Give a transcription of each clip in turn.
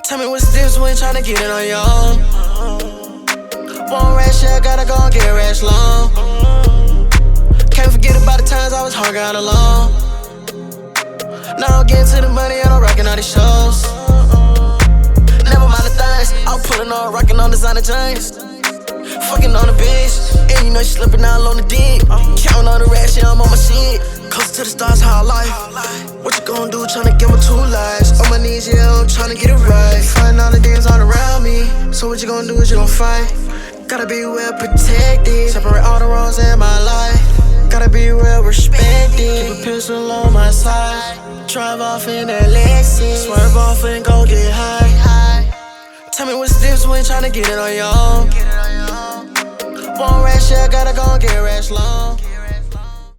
Tell me what's the difference when tryna get it on your own. Born rash, yeah, gotta go and get rash long. Can't forget about the times I was hung out alone. Now I'm getting to the money and I'm rocking all these shows. Never mind the things, I'm pulling on, rocking on designer jeans. Fucking on the bitch, and you know she slipping all on the dick. Counting on the rash, yeah, I'm on my shit. Closer to the stars, how life. What you gon' do, tryna give her 2 lives? On my knees, yeah, I'm tryna get it right. Fighting all the demons all around me. So what you gon' do is you gon' fight. Gotta be well protected. Separate all the wrongs in my life. Gotta be well respected. Keep a pistol on my side. Drive off in that Lexus. Swerve off and go get high. Tell me what's the difference when tryna get it on your own. Born rash, yeah, gotta go and get rash long.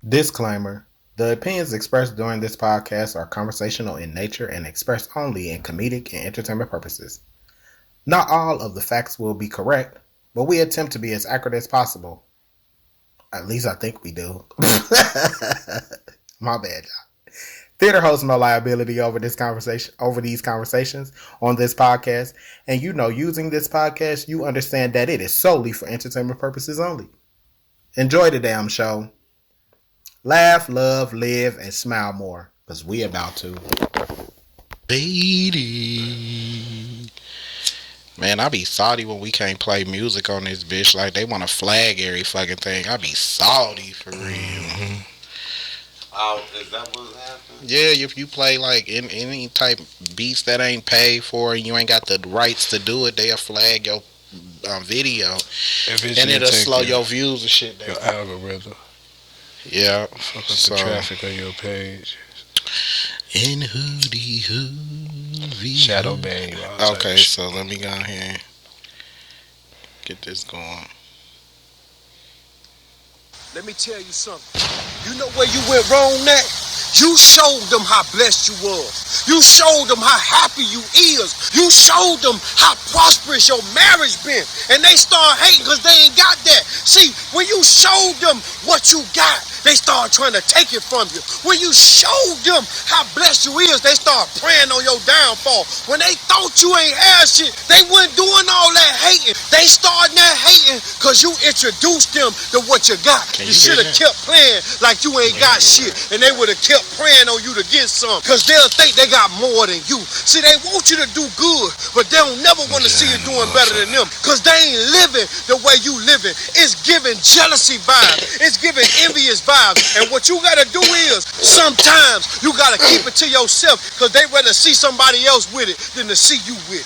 Disclaimer. The opinions expressed during this podcast are conversational in nature and expressed only in comedic and entertainment purposes. Not all of the facts will be correct, but we attempt to be as accurate as possible. At least I think we do. My bad, y'all. Theater holds no liability over these conversations on this podcast, and using this podcast, you understand that it is solely for entertainment purposes only. Enjoy the damn show. Laugh, love, live, and smile more, because we about to. Baby. Man, I be salty when we can't play music on this bitch. Like, they want to flag every fucking thing. I be salty for real. Mm-hmm. Oh, is that what's happening? Yeah, if you play, like, in any type beats that ain't paid for and you ain't got the rights to do it, they'll flag your video. And it'll slow your views and shit down. Your algorithm. Yeah. Fuck up the traffic on your page. In hoodie. Shadow ban you. Okay, so let me go here and get this going. Let me tell you something. You know where you went wrong at? You showed them how blessed you was. You showed them how happy you is. You showed them how prosperous your marriage been. And they start hating because they ain't got that. See, when you showed them what you got, they start trying to take it from you. When you showed them how blessed you is, they start praying on your downfall. When they thought you ain't had shit, they wasn't doing all that hating. They started that hating because you introduced them to what you got. You should have kept playing like you ain't got shit, and they would have kept praying on you to get some, because they'll think they got more than you. See, they want you to do good, but they don't never want to see you doing better than them, because they ain't living the way you living. It's giving jealousy vibes. It's giving envious vibes. And what you gotta do is, sometimes you gotta keep it to yourself, because they rather see somebody else with it than to see you with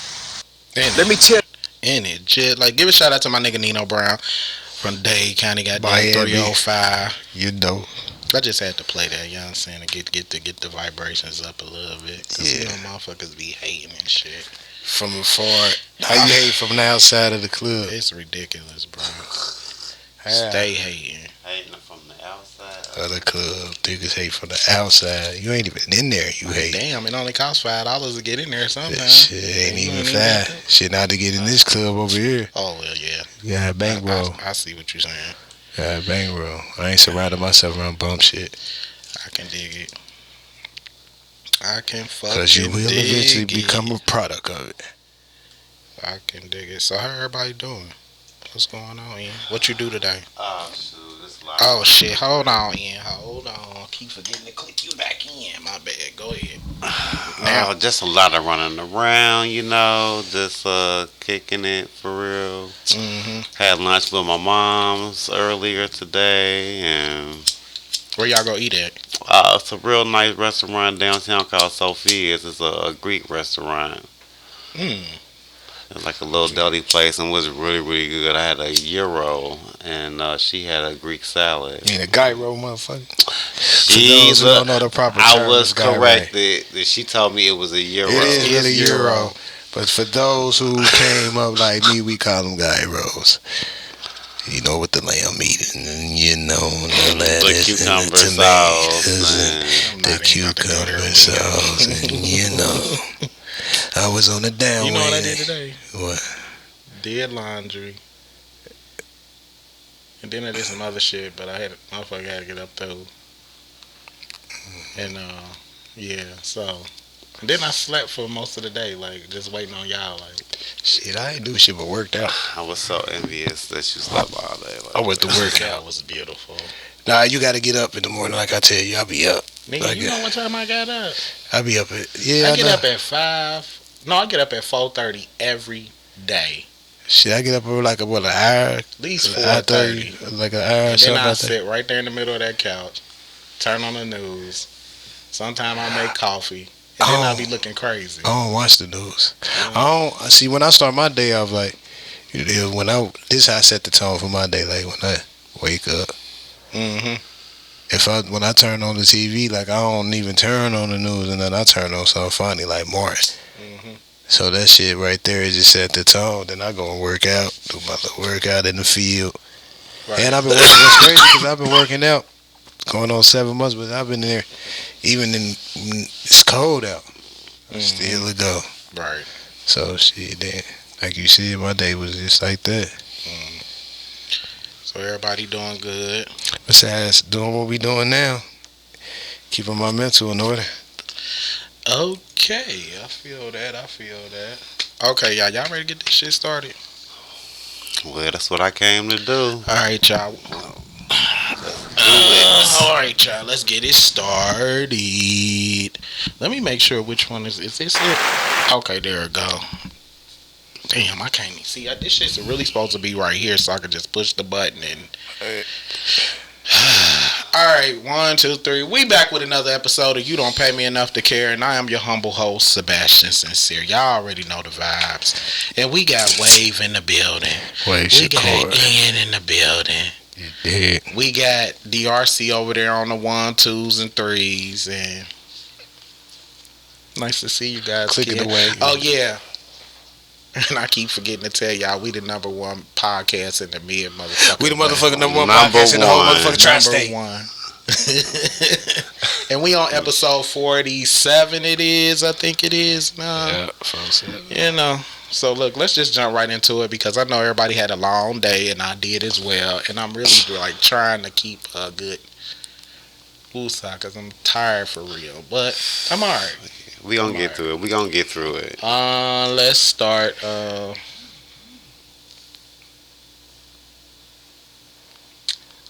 it. Let me tell you. Like, give a shout out to my nigga Nino Brown from Dade County, got 305. You know. I just had to play that, you know what I'm saying, to get the vibrations up a little bit. Cause motherfuckers be hating and shit. From afar. How you hate from the outside of the club? It's ridiculous, bro. Stay hating. Hating from the outside of the club. Niggas hate from the outside. You ain't even in there. You hate. Damn, it only costs $5 to get in there sometimes. Shit ain't even $5. Shit not to get in this club over here. Oh, well, yeah. You got a bankroll. I see what you're saying. Yeah, bankroll. I ain't surrounded myself around bump shit. I can dig it. I can fucking dig it. Because you will eventually become a product of it. I can dig it. So how everybody doing? What's going on, Ian? What you do today? Oh, shoot. This live. Oh, shit. Hold on, Ian. Hold on. Keep forgetting to click you back in. My bad. Go ahead. Now, just a lot of running around, just kicking it for real. Mm-hmm. Had lunch with my mom's earlier today, and where y'all go eat at? It's a real nice restaurant downtown called Sophia's. It's a Greek restaurant. It's like a little deli place, and was really, really good. I had a gyro, and she had a Greek salad. You mean a gyro, motherfucker? Those who don't know the proper term, I was corrected. She told me it was a gyro. It is really gyro. But for those who came up like me, we call them gyros. You know, with the lamb meat and the lettuce and the tomatoes and the cucumber sauce and I was on the downwind. You know what I did today? What? Did laundry. And then I did some other shit, but motherfucker had to get up though. And so And then I slept for most of the day, like just waiting on y'all. Like shit, I ain't do shit but worked out. I was so envious that you slept all day. I went to work that out. was beautiful. Nah, you got to get up in the morning. Like I tell you, I'll be up. Nigga, like, you know what time I got up? I'll be up at I get up at 5. No, I get up at 4:30 every day. Shit, I get up for like an hour. At least 4:30. Like an hour. And then I sit right there in the middle of that couch, turn on the news. Sometimes I make coffee, and then I'll be looking crazy. I don't watch the news. I don't see when I start my day off. Like this, how I set the tone for my day. Like when I wake up. When I turn on the TV, like I don't even turn on the news, and then I turn on something funny like Martin. So that shit right there is just set the tone. Then I go and work out, do my little workout in the field. Right. And I've been working. It's crazy because I've been working out, going on 7 months, but I've been there. Even in it's cold out, still a go. Right. So shit, then like you said, my day was just like that. So everybody doing good. Besides doing what we doing now, keeping my mental in order. Okay, I feel that. Okay, y'all ready to get this shit started? Well, that's what I came to do. Alright, y'all. Alright, y'all, let's get it started. Let me make sure which one is this it? Okay, there we go. Damn, I can't even see. This shit's really supposed to be right here so I can just push the button and... Alright, 1, 2, 3. We back with another episode of You Don't Pay Me Enough to Care, and I am your humble host, Sebastian Sincere. Y'all already know the vibes. And we got Wave in the building. We got Ian in the building. We got DRC over there on the 1, 2s, and 3s. And nice to see you guys. Clicking away. Oh, yeah. And I keep forgetting to tell y'all, we the number 1 podcast in the mid motherfucker. We the motherfucking number 1 podcast in the whole motherfucking tri-state. Number 1. And we on episode 47 it is, I think it is. Yeah, you know. So look, let's just jump right into it because I know everybody had a long day and I did as well. And I'm really like trying to keep a good woosah because I'm tired for real. But I'm alright. We gonna get through it. We gonna get through it. Let's start.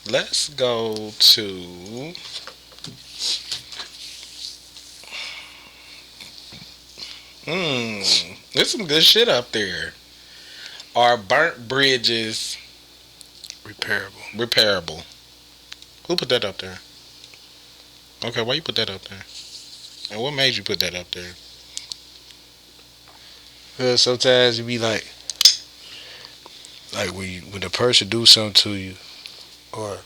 Let's go to. There's some good shit up there. Are burnt bridges repairable? Who put that up there? Okay, why you put that up there? And what made you put that up there? Well, sometimes you be like when a person do something to you, or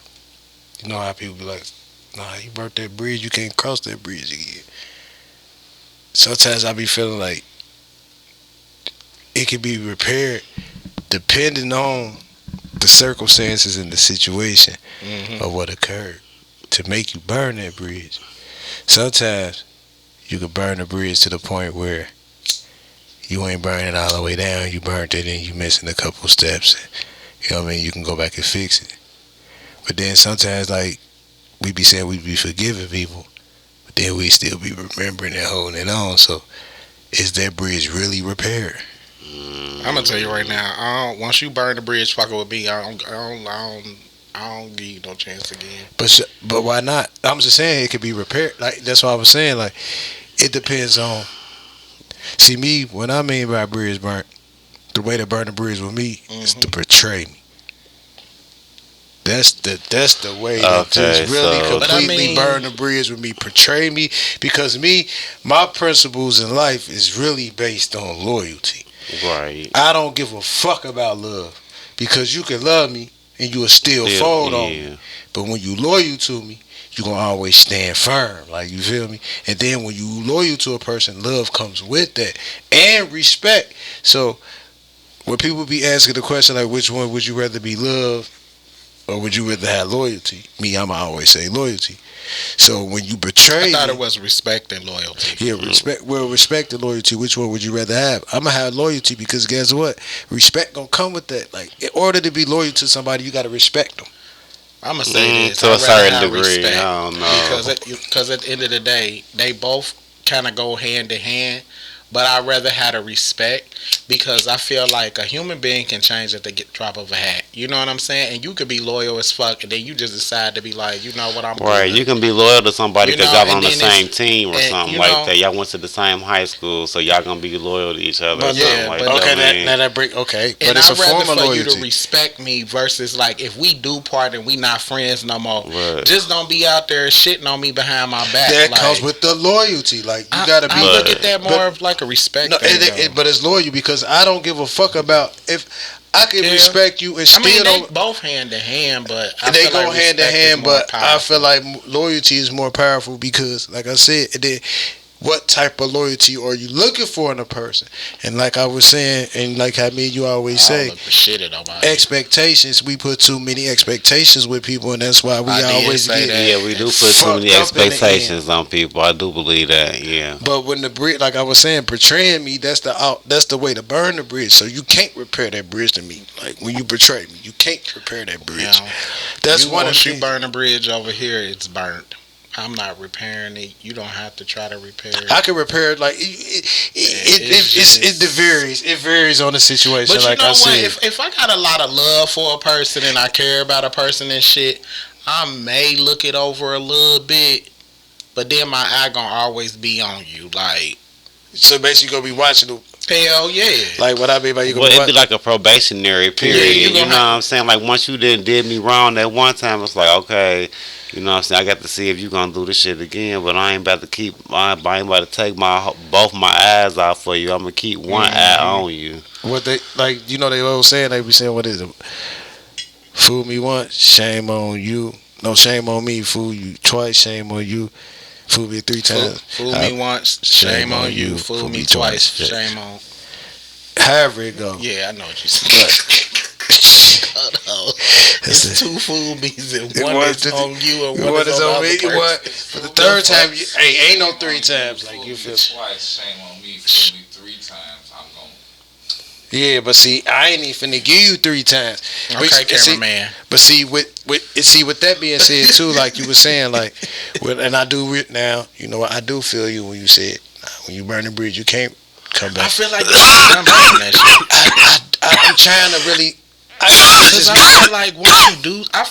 you know how people be like, nah, you burnt that bridge, you can't cross that bridge again. Sometimes I be feeling like it can be repaired depending on the circumstances and the situation of what occurred to make you burn that bridge. Sometimes you could burn the bridge to the point where you ain't burning it all the way down. You burnt it and you missing a couple steps. You know what I mean? You can go back and fix it. But then sometimes, like, we be saying we be forgiving people, but then we still be remembering and holding it on. So, is that bridge really repaired? I'm gonna tell you right now. Once you burn the bridge, fucking with me, I don't give you no chance again. But why not? I'm just saying it could be repaired. Like that's what I was saying. Like it depends on. See me when I mean by bridge burnt, the way to burn the bridge with me is to betray me. That's the way to just really completely burn the bridge with me, portray me, because my principles in life is really based on loyalty. Right. I don't give a fuck about love, because you can love me and you will still fold on me. But when you loyal to me, you gonna always stand firm. Like, you feel me? And then when you loyal to a person, love comes with that and respect. So when people be asking the question like, which one would you rather be loved or would you rather have loyalty? Me, I'ma always say loyalty. So when you betray, I thought it was respect and loyalty. Yeah, respect. Well, respect and loyalty. Which one would you rather have? I'm gonna have loyalty, because guess what? Respect gonna come with that. Like, in order to be loyal to somebody, you gotta respect them. I'm gonna say this to a certain degree. I don't know, because at the end of the day, they both kind of go hand in hand. But I'd rather have a respect because I feel like a human being can change at the drop of a hat. You know what I'm saying? And you could be loyal as fuck, and then you just decide to be like, you know what, I'm right. good. You can be loyal to somebody because y'all on the same team or and, something like that. Y'all went to the same high school, so y'all gonna be loyal to each other. But yeah, like okay, that. but it's a form of loyalty. You to respect me versus like if we do part and we not friends no more. Right. Just don't be out there shitting on me behind my back. That like, comes with the loyalty. Like you gotta be. I look at that more of like a respect. No, thing, but it's loyal because I don't give a fuck about if I can respect you and still they don't. both hand in hand, but They go hand in hand. But I feel like loyalty is more powerful because, like I said, what type of loyalty are you looking for in a person? And like I was saying, and like how me and you always say, expectations. We put too many expectations with people, and that's why we always get. Yeah, we do put too many expectations on people. I do believe that. Yeah. But when the bridge, like I was saying, portraying me, that's the way to burn the bridge. So you can't repair that bridge to me. Like when you betray me, you can't repair that bridge. Yeah. That's one of the things. You burn a bridge over here, it's burnt. I'm not repairing it. You don't have to try to repair it. I can repair it. Like it varies. It varies on the situation. But you like know I what? said, If I got a lot of love for a person and I care about a person and shit, I may look it over a little bit. But then my eye gonna always be on you. Like, so basically, you gonna be watching the. Hell yeah. Like what I mean by you gonna. Well, it'd be like a probationary period. Yeah, you know what I'm saying? Like once you did me wrong that one time, it's like okay. You know what I'm saying? I got to see if you gonna do this shit again, but I ain't about to I ain't about to take both my eyes out for you. I'm gonna keep one eye on you. What they like? You know they always saying they be saying what is it? Fool me once, shame on you. No, shame on me. Fool you twice, shame on you. Fool me 3 times. Fool me once, shame on you. Fool me twice, shame on. However it go. Yeah, I know what you said. It's 2 fool me's and one is on you and one is on me. For the third time, ain't no 3 times. Like you feel twice, shame on me. Fool me 3 times, I'm gonna. Yeah, but see, I ain't even finna give you 3 times. Okay, cameraman. But see, with that being said too, like you were saying, like, and I do now. You know what? I do feel you when you said when you burn the bridge, you can't come back. I feel like I'm burning that shit. I'm trying to really. I feel like what you do, I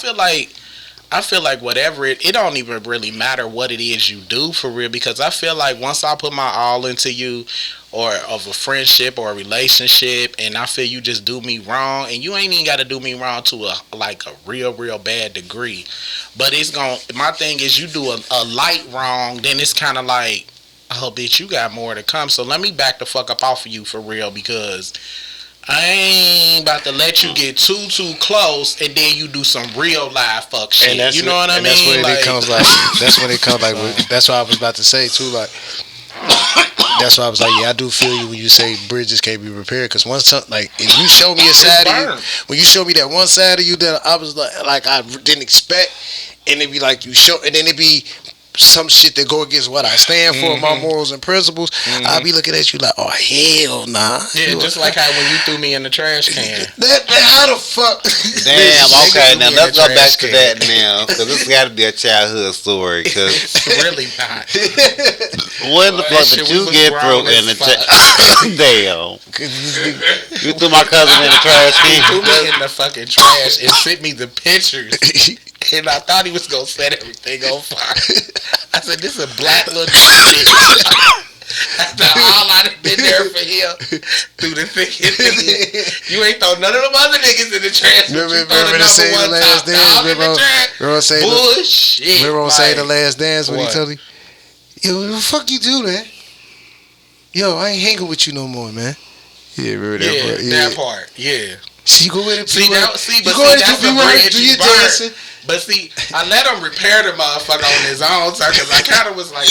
feel like whatever it don't even really matter what it is you do for real, because I feel like once I put my all into you or of a friendship or a relationship and I feel you just do me wrong, and you ain't even got to do me wrong to a real bad degree, but my thing is you do a light wrong, then it's kind of like, oh bitch, you got more to come, so let me back the fuck up off of you for real, because I ain't about to let you get too close and then you do some real live fuck shit. You know what I mean? That's when it comes like. That's when it comes like. That's what I was about to say too. Like. That's why I was like, yeah, I do feel you when you say bridges can't be repaired. Because once, like, if you show me a side of you, when you show me that one side of you that I was like I didn't expect, and it be like you show, and then it be some shit that go against what I stand for, my morals and principles, I'll be looking at you like, oh hell nah. Yeah, just like how when you threw me in the trash can. How the fuck? Damn. Okay, now let's go back to that now, because this got to be a childhood story. Cause it's really not. When the fuck did you get through in the trash? Damn. You threw my cousin in the trash can. He threw me in the fucking trash and sent me the pictures. And I thought he was going to set everything on fire. I said, this is a black little shit. After all I'd have been there for him through the thick and thin. You ain't throw none of them other niggas in the trash. Remember the saying the last dance? Bullshit. Remember on saying the last dance when he told you, yo, what the fuck you do, man? Yo, I ain't hanging with you no more, man. Yeah, remember that part? Yeah, that part. Yeah. See, you go with it. See, that's the bridge you burn. But see, I let him repair the motherfucker on his own time because I kind of was like,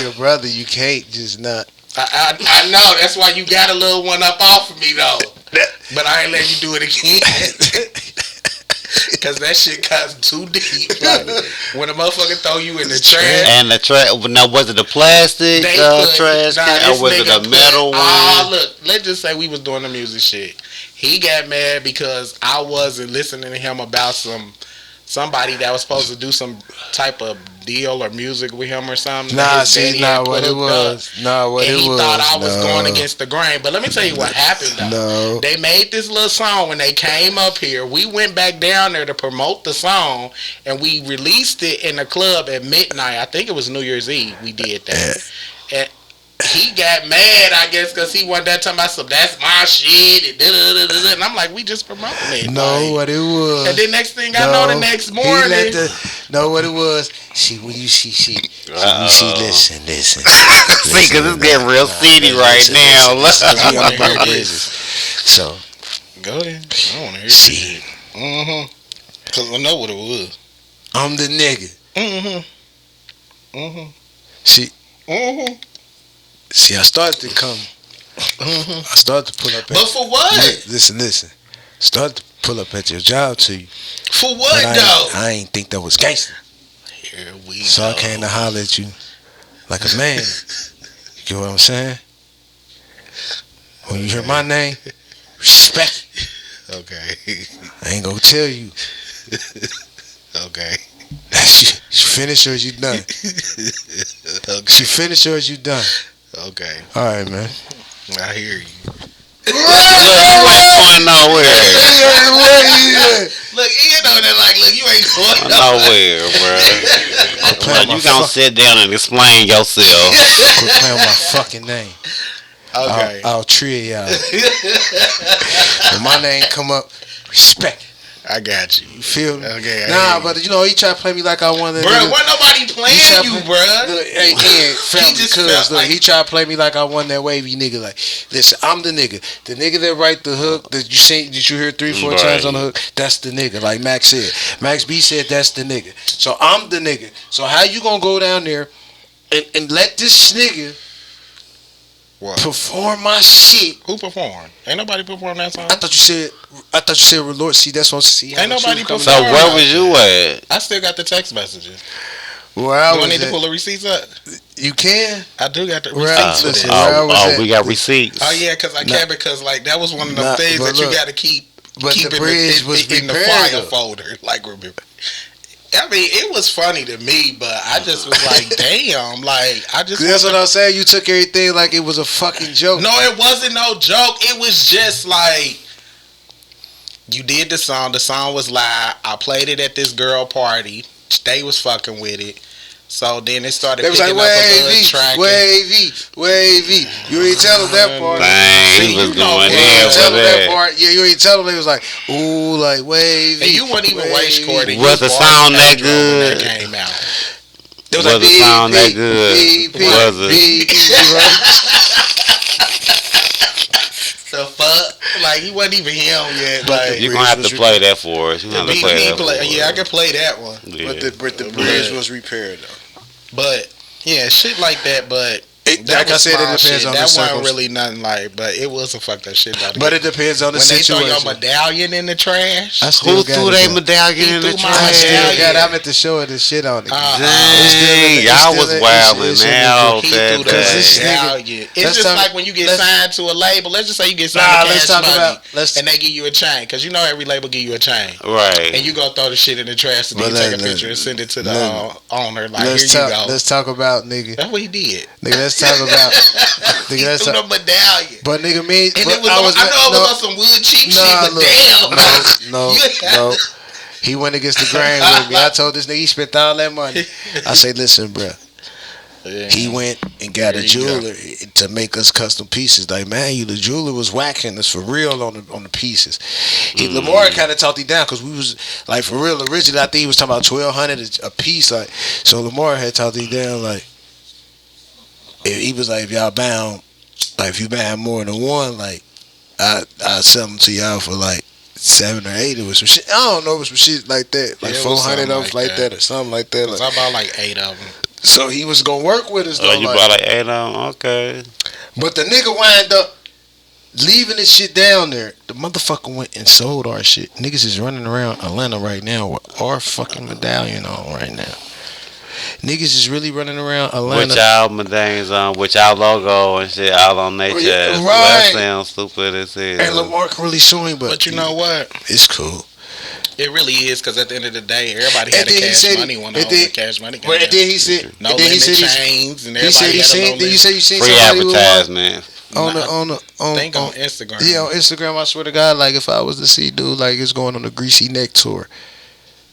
your brother, you can't just not. I know. That's why you got a little one up off of me, though. But I ain't letting you do it again. Because that shit cuts too deep. Like, when a motherfucker throw you in the trash. And the trash, now was it a plastic trash can or was it a metal one? Look, let's just say we was doing the music shit. He got mad because I wasn't listening to him about somebody that was supposed to do some type of deal or music with him or something. Nah, His see, daddy nah, had what put it hooked up, was. Nah, what and it he was. thought I was no. going against the grain. But let me tell you what happened though. No. They made this little song when they came up here. We went back down there to promote the song, and we released it in the club at midnight. I think it was New Year's Eve. We did that. And he got mad, I guess, because he wanted that talking about some that's my shit and da-da-da-da-da. And I'm like, we just promoting it. No, like, what it was. and then next thing I know, the next morning. No, what it was. See, when you see, listen. See, because it's getting real seedy right now. Listen, we on broke business. So, go ahead. I want to hear see. Mm-hmm. Because I know what it was. I'm the nigga. Mm-hmm. Mm-hmm. See. Mm-hmm. See, I started to come. Mm-hmm. I started to pull up. But for what? Listen. Started to pull up at your job to you. For what, But though? I ain't think that was gangster. Here we So go. I came to holler at you like a man. You know what I'm saying? When you hear my name, respect it. Okay. I ain't gonna tell you. Okay. She finished or is you done? Okay. She finished or is you done? Okay. All right, man. I hear you. Look, you ain't going nowhere. Look, Ian on there like, look, you ain't going Nowhere, bro. Like, you gonna sit down and explain yourself. Quit playing my fucking name. Okay. I'll treat y'all. When my name come up, respect it. I got you. You feel me? Okay. Nah, but you know, he tried to play me like I wanted. Bro, wasn't nobody playing you, bro. Look, hey, Ian, family, just cuz, felt look, like- he tried to play me like I wasn't that wavy nigga. Like, listen, I'm the nigga. The nigga that write the hook that you seen, did you hear 3-4 Right. times on the hook? That's the nigga. Like Max said. Max B said that's the nigga. So I'm the nigga. So how you gonna go down there and let this nigga What? perform my shit? Who performed? Ain't nobody performed that song. I thought you said Lord. See, that's what I'm saying. Ain't nobody So performed. where was you at? I still got the text messages. Where I Do I was need to at- pull the receipts up? You can. I do got the Where I- receipts for listen, this. where I was at- We got receipts. Oh yeah, because I can't, because like that was one of the Nah, things but that you look, got to keep but the bridge was in the repaired, file though. folder. Like, remember. I mean, it was funny to me, but I just was like, damn, like I just. That's what I'm saying. You took everything like it was a fucking joke. No, it wasn't no joke. It was just like you did the song. The song was live. I played it at this girl party. They was fucking with it. So then it started They was picking like, up a little track. wavy. You already tell them that part. Dang, See, he was you know going what? in Tell for them that that. part. Yeah, you already tell them. They was like, ooh, like wavy. And you weren't even waste courting. Was the sound that good? That came out. They Was the sound that good? Was it? The fuck? Like he wasn't even him yet. Like You're gonna have to play that for us. You gonna have to play that for us. yeah, I can play that one. Yeah. But the bridge was repaired though. But yeah, shit like that. But Like I said, it depends shit. on that the wasn't circumstance. really nothing like. But it was some fucked up shit. But it depends on the when they throw your situation. medallion in the trash. I still Who got threw it, their though. medallion He in the threw my I trash? still medallion. got it. I'm at the show and the shit on it. Dang, It's y'all still was in- wilding it's in the out group. He that threw the Cause this day. nigga- medallion. It's let's just talk- like when you get let's- signed to a label. Let's just say you get signed Nah, to let's Cash talk Money, about- let's- and they give you a chain because you know every label give you a chain. Right. And you go throw the shit in the trash and then But you take a look, picture and send it to the look, owner. Like, Let's here you talk. go. Let's talk about nigga. That's what he did. Nigga, let's talk about. He Nigga, let's threw talk. the medallion. But nigga, me. And but it was I know it was on some wood cheap shit, but look, damn. no. He went against the grain with me. I told this nigga he spent all that money. I say, listen, bro. Yeah. He went and got There a you go. jeweler to make us custom pieces. Like, man, the jeweler was whacking us for real on the pieces. Lamar kind of talked he down because we was like for real. Originally, I think he was talking about $1,200 a piece. Like, so Lamar had talked he down. Like, he was like, if y'all bound, like if you buying more than one, like I sell them to y'all for like 7 or 8 or some shit. I don't know, it was some shit like that, like Yeah, it was 400 something of them like like that. that or something like that. Cause Like, I bought like 8 of them. so he was gonna work with us though. Oh, you like, brought like 8 on? Okay. but the nigga wind up leaving this shit down there. The motherfucker went and sold our shit. Niggas is running around Atlanta right now with our fucking medallion on right now. Niggas is really running around Atlanta. With y'all medallions on, with y'all logo and shit all on their chest. Right. That sounds stupid as hell. And Lamar can really sue him, But you know what? it's cool. It really is, because at the end of the day, everybody had a cash money one over the cash money. But then he said, no limit chains, and everybody had a little you said you seen free somebody with one advertisement. on Instagram. Yeah, on Instagram. I swear to God, like if I was to see dude, like it's going on a greasy neck tour.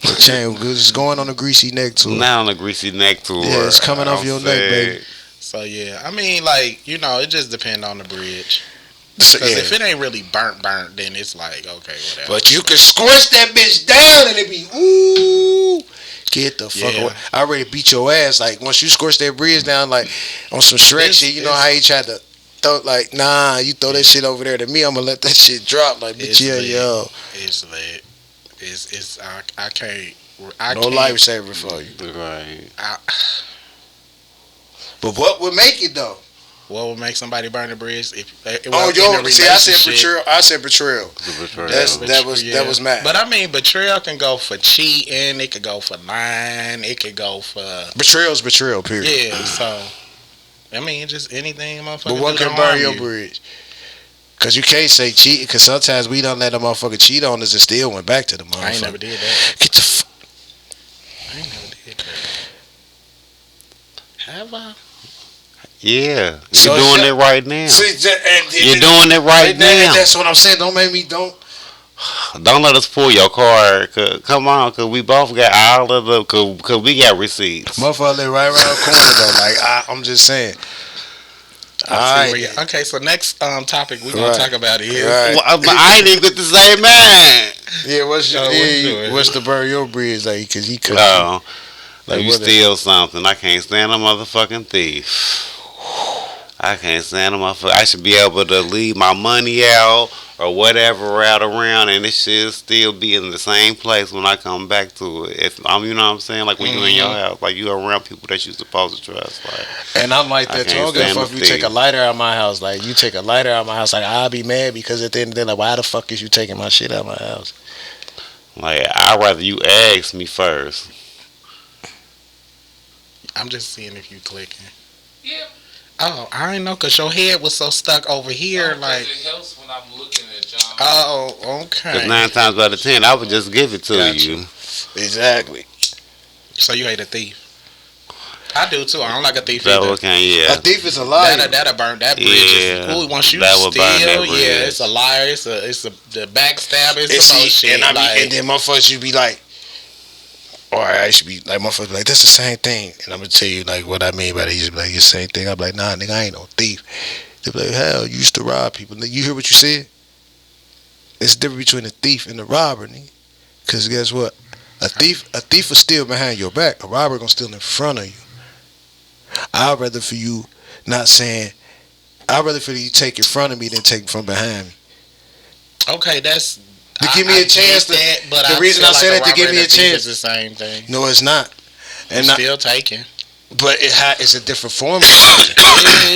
The chain is going on a greasy neck tour. Not on a greasy neck tour. Yeah, it's coming off your neck, baby. So yeah, I mean, like, you know, it just depends on the bridge. So, Because if it ain't really burnt, then it's like, okay, whatever. But you can squish that bitch down and it be ooh. Get the fuck away. I already beat your ass. Like once you squish that bridge down, like on some Shrek shit, you know how he tried to throw, like, nah, you throw that shit over there to me, I'm gonna let that shit drop. Like, bitch, yo. It's lit. It's I can't. No lifesaver for you. Right. But what would make it though? What would make somebody burn the bridge? See, I said betrayal. That was mad. But I mean, betrayal can go for cheating. It could go for lying. It could go for betrayal's betrayal. Period. Yeah. So I mean, just anything, motherfucker. But what can burn your bridge? Because you can't say cheat. Because sometimes we don't let a motherfucker cheat on us and still went back to the motherfucker. I ain't never did that. Get the I ain't never did that. Have I? Yeah, you're doing it right now. You're doing it right now. That's what I'm saying. Don't let us pull your card. Come on, cause we both got all of the. Cause we got receipts. Motherfucker live right around the corner though. Like I'm just saying. Okay, so next topic we're gonna talk about is. Well, I ain't even get to say man. Yeah, what's the burn your bridge like? Cause he could. Like you steal something. I can't stand a motherfucking thief. I can't stand a motherfucker. I should be able to leave my money out or whatever out around, and it should still be in the same place when I come back to it. If I'm, you know what I'm saying, like when you in your house, like you around people that you supposed to trust. Like, and I'm like that too. I don't give a fuck if you take a lighter out of my house. Like you take a lighter out of my house, like I'll be mad because at the end of the day, like why the fuck is you taking my shit out of my house? Like I'd rather you ask me first. I'm just seeing if you clicking. Yeah. Oh, I didn't know because your head was so stuck over here. Like it helps when I'm looking at John. Oh, okay. Because 9 times out of 10, I would just give it to you. Exactly. So you hate a thief? I do too. I don't like a thief either. A thief is a liar. That'll burn that bridge. Yeah. Cool. Once you that steal, yeah, it's a liar. It's the backstab. It's some shit. And then motherfuckers you be like. Or I should be like, motherfuckers be like, that's the same thing. And I'm going to tell you, like, what I mean by that. You should be like, it's the same thing. I'm like, nah, nigga, I ain't no thief. They be like, hell, you used to rob people. You hear what you said? It's the difference between a thief and a robber, nigga. Because guess what? A thief will steal behind your back. A robber going to steal in front of you. I'd rather for you take in front of me than take from behind me. Okay, that's... To give me a chance to. But the reason I said that to give me a chance. It's the same thing. No, it's not. And still taking. But it's a different form of taking.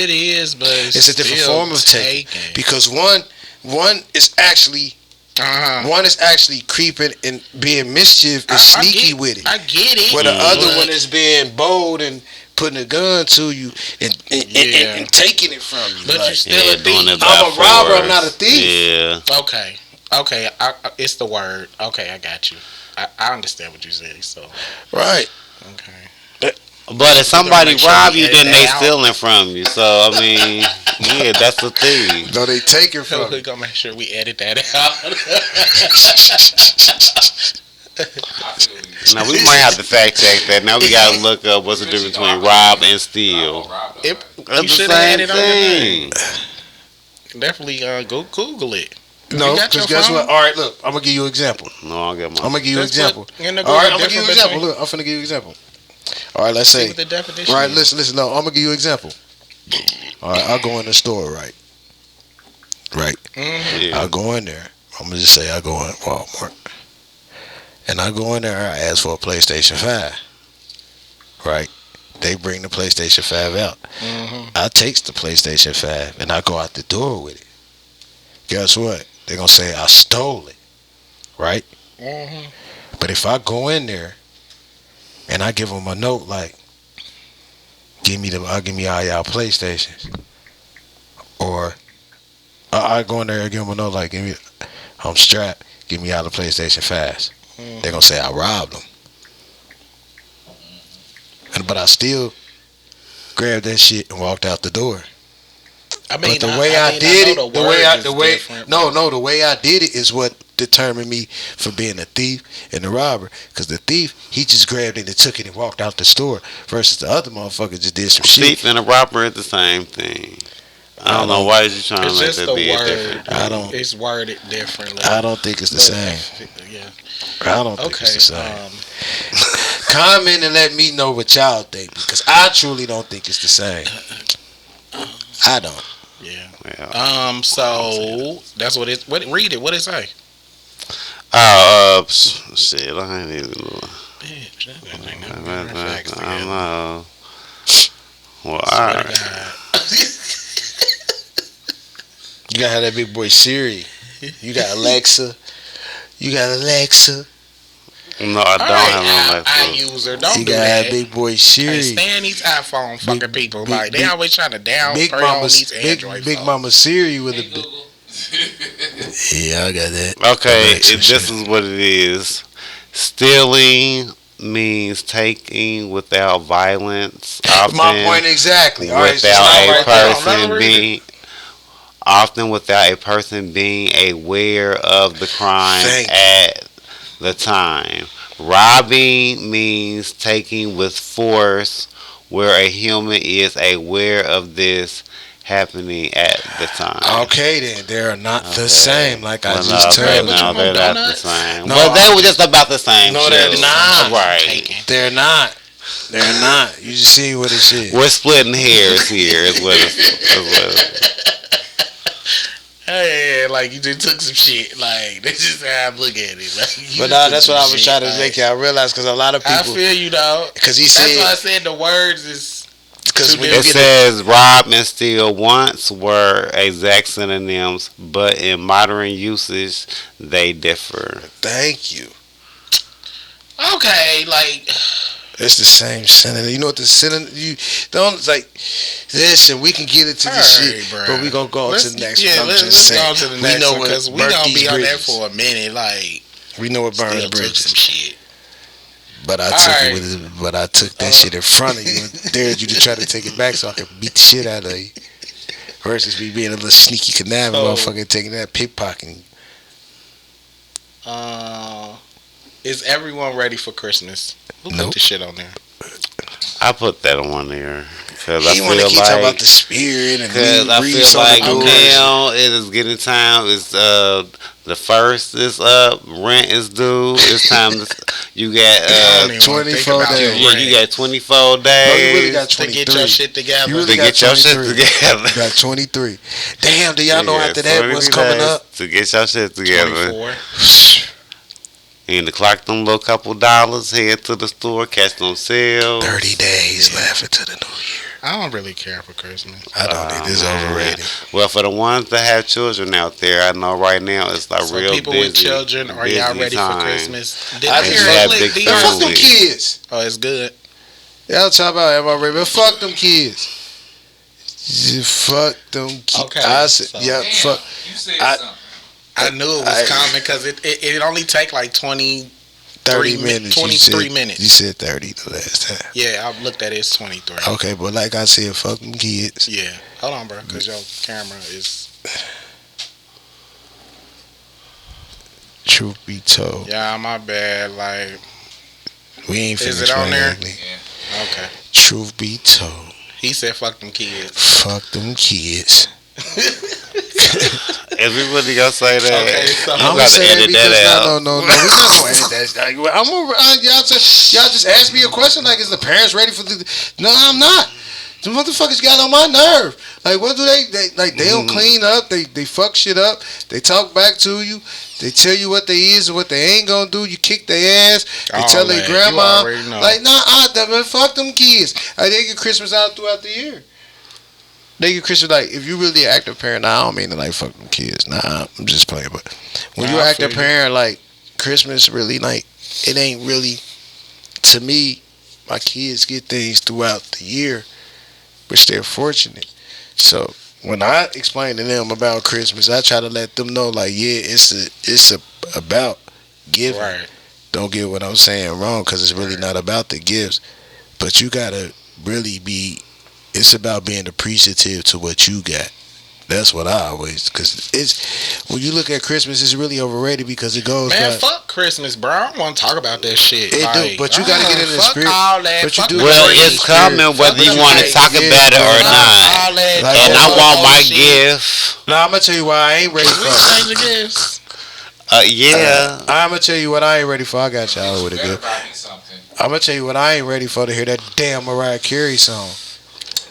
It is, but it's a different form of taking. Because one is actually creeping and being mischief and sneaky with it. I get it. Where the other one is being bold and putting a gun to you and taking it from you. But like, you're still a thief. I'm a robber. I'm not a thief. Yeah. Okay, it's the word. Okay, I got you. I understand what you say. So right. Okay. But if somebody rob you, then they stealing from you. So I mean, yeah, that's the thing. No, they take it from. We're gonna make sure we edit that out. Now we might have to fact check that. Now we gotta look up what's the difference between rob and steal. You should have had it on your thing. Definitely go Google it. No, because guess what? All right, look, I'm gonna give you an example. No, I'll get my. I'm gonna give you an example. All right, I'm gonna give you an example. Look, I'm finna give you an example. All right, let's say. All right, listen. No, I'm gonna give you an example. All right, I'll go in the store, right? Mm-hmm. Yeah. I'll go in there. I'm gonna just say I go in Walmart, and I go in there. I ask for a PlayStation 5. Right? They bring the PlayStation 5 out. Mm-hmm. I takes the PlayStation 5 and I go out the door with it. Guess what? They're going to say I stole it. Right? Mm-hmm. But if I go in there and I give them a note like, I'll give me all y'all PlayStations. Or I go in there and give them a note like, I'm strapped. get me out of PlayStation fast. They're gonna say I robbed them. But I still grabbed that shit and walked out the door. I mean, But the way I did it, the way the way I did it is what determined me for being a thief and a robber. Because the thief, he just grabbed it and took it and walked out the store. Versus the other motherfucker just did some shit. Thief and a robber is the same thing. I don't know why is you trying to make that be different. I don't. It's worded differently. I don't think it's the same. Yeah. I don't think it's the same. Comment and let me know what y'all think, because I truly don't think it's the same. I don't. Yeah. So that's what it. What? Read it. What it say? Shit. I ain't even. Bitch, I know. Well, alright. You gotta have that big boy Siri. You got Alexa. You got Alexa. No, I don't have no Alexa. I use her. Don't You do gotta that. have big boy Siri. Hey, stand these iPhone fucking people. Like they always trying to Big downplay Mama, on these Android big phones. Mama Siri with Hey, a. Google. Yeah, I got that. Okay, Alexa this shit. is what it is. Stealing means taking without violence. Often My point exactly. All right, so without stop a right there. person being. Often without a person being aware of the crime Thank you. at the time. Robbing means taking with force where a human is aware of this happening at the time. Okay, then they are not the same. Like I Well, just no, told but you. no, you they're want not the donuts? same. No, Well, they were just about the same. No, they're shit. not. Right. They're not. They're not. You just see what it is. We're splitting hairs here. Is what it's. Hey, like you just took some shit. Like that's just how I look at it. Like, you But just took that's some what I was shit. trying to Like, make y'all realize, because a lot of I people, feel you, dog. because he That's why I said, said the words is. because when It you get says rob and steal once were exact synonyms, but in modern usage they differ. thank you. Okay, like It's the same synonym. You know what the synonym? You don't like. Listen, we can get into this Alright, shit, bruh. but we gonna go on to the next yeah, one. I'm let's just go saying. on to the We next know one what because we burnt gonna these be on there bridges. for a minute. Like We know what still burns took bridges. some shit. But I took that shit in front of you and dared you to try to take it back so I could beat the shit out of you. Versus me being a little sneaky conniving motherfucker taking that pickpocketing. Is everyone ready for Christmas? Who put Nope. the shit on there? I put that on there because I He want to feel keep talking about like the spirit and because I read feel like something. now it is getting time. It's the first is up, rent is due. It's time to you got I don't even wanna think 24 about days. your yeah, you rent. got 24 No, you really days got To 23. get your shit together. You really to got get your shit 23. together. You got 23. Damn, do y'all know Yeah, after that what's 23 coming days up? to get your shit together. 24. You need to clock them little couple dollars, head to the store, catch them sales. 30 days left into the new year. I don't really care for Christmas. I don't think this is man. overrated. Well, for the ones that have children out there, I know right now it's like So real people busy. with children, are y'all busy ready time. for Christmas? Did I I just hear had it? big Did Man, y'all- fuck them kids. Oh, it's good. Y'all talk about am I ready? But fuck them kids. Fuck them kids. Okay, I said, so- yeah, Damn, fuck. you said I- something. I knew it was coming because it only take like 20. 30 minutes. 23 you said, minutes. You said 30 the last time. Yeah, I looked at it. It's 23. Okay, but like I said, fuck them kids. Yeah. Hold on, bro, because your camera is. Truth be told, Yeah, my bad. Like, we ain't Is finished it on there? ugly. okay. Truth be told, He said, "Fuck them kids." fuck them kids. Everybody gonna say that. Okay, so You I'm gotta say that edit because that out. no, we're not gonna edit that. Y'all just asked me a question like, is the parents ready for the? No, I'm not. The motherfuckers got on my nerve. Like, what do they don't clean up. They fuck shit up. They talk back to you. They tell you what they is and what they ain't gonna do. You kick their ass. They All tell that. their You grandma. already know. Like, man, fuck them kids. Like, they get Christmas out throughout the year. They get Christmas, like, if you really an active parent, I don't mean to, like, fuck them kids. Nah, I'm just playing. But when Nah, you're an I active feel you. parent, like, Christmas really, like, it ain't really, to me, my kids get things throughout the year, which they're fortunate. So, when I explain to them about Christmas, I try to let them know, like, yeah, it's about giving. Right. Don't get what I'm saying wrong, because it's really not about the gifts, but you gotta really be. It's about being appreciative to what you got. That's what I always, because it's when you look at Christmas, it's really overrated because it goes. Man, fuck Christmas, bro. I don't want to talk about that shit. It do, but you gotta get in the fuck spirit. all that. But you Fuck do the Well, Christmas it's spirit. coming whether you want to talk about it or Fuck not. all that. Like, And I want my shit. gift. Now I'm gonna tell you why I ain't ready We for. change the gifts. Yeah. I'm gonna tell you what I ain't ready for. I got y'all with a good. I'm gonna tell you what I ain't ready for, to hear that damn Mariah Carey song.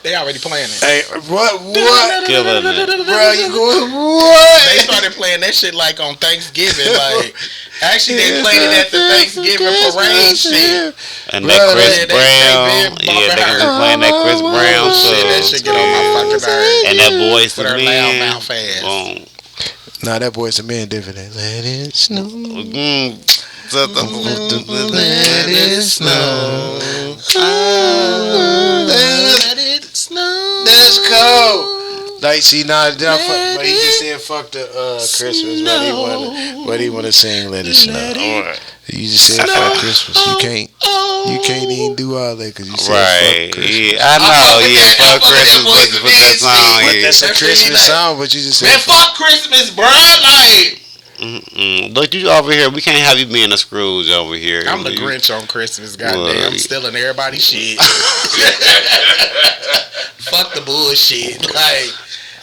They already playing it. Hey, what? Killing it. Bro, you going what? They started playing that shit like on Thanksgiving. Like, actually, they played it at the Thanksgiving parade shit. And Bro, that Chris they Brown. been Yeah, they bumping gonna be her. playing that Chris Brown Shit, that shit get on my fucking nerves. And that Boys With to her loud Men. mouth ass. Boom. Nah, that Boy's a Man different. Let it snow. Let it snow. Let it snow. That's cold. Like, see, nah, but he just said fuck the Christmas, but he wanna sing Let It Snow. You just said fuck Christmas. You can't even do all that because you said Right. fuck Christmas. Yeah, I know. Yeah, fuck Christmas, but you put that song But here. that's a That shit Christmas like- song, but you just said Man, fuck Christmas, bro. Like, Look, you over here. We can't have you being a Scrooge over here. I'm the You- Grinch on Christmas, goddamn. I'm stealing everybody's shit. Fuck the bullshit. Like,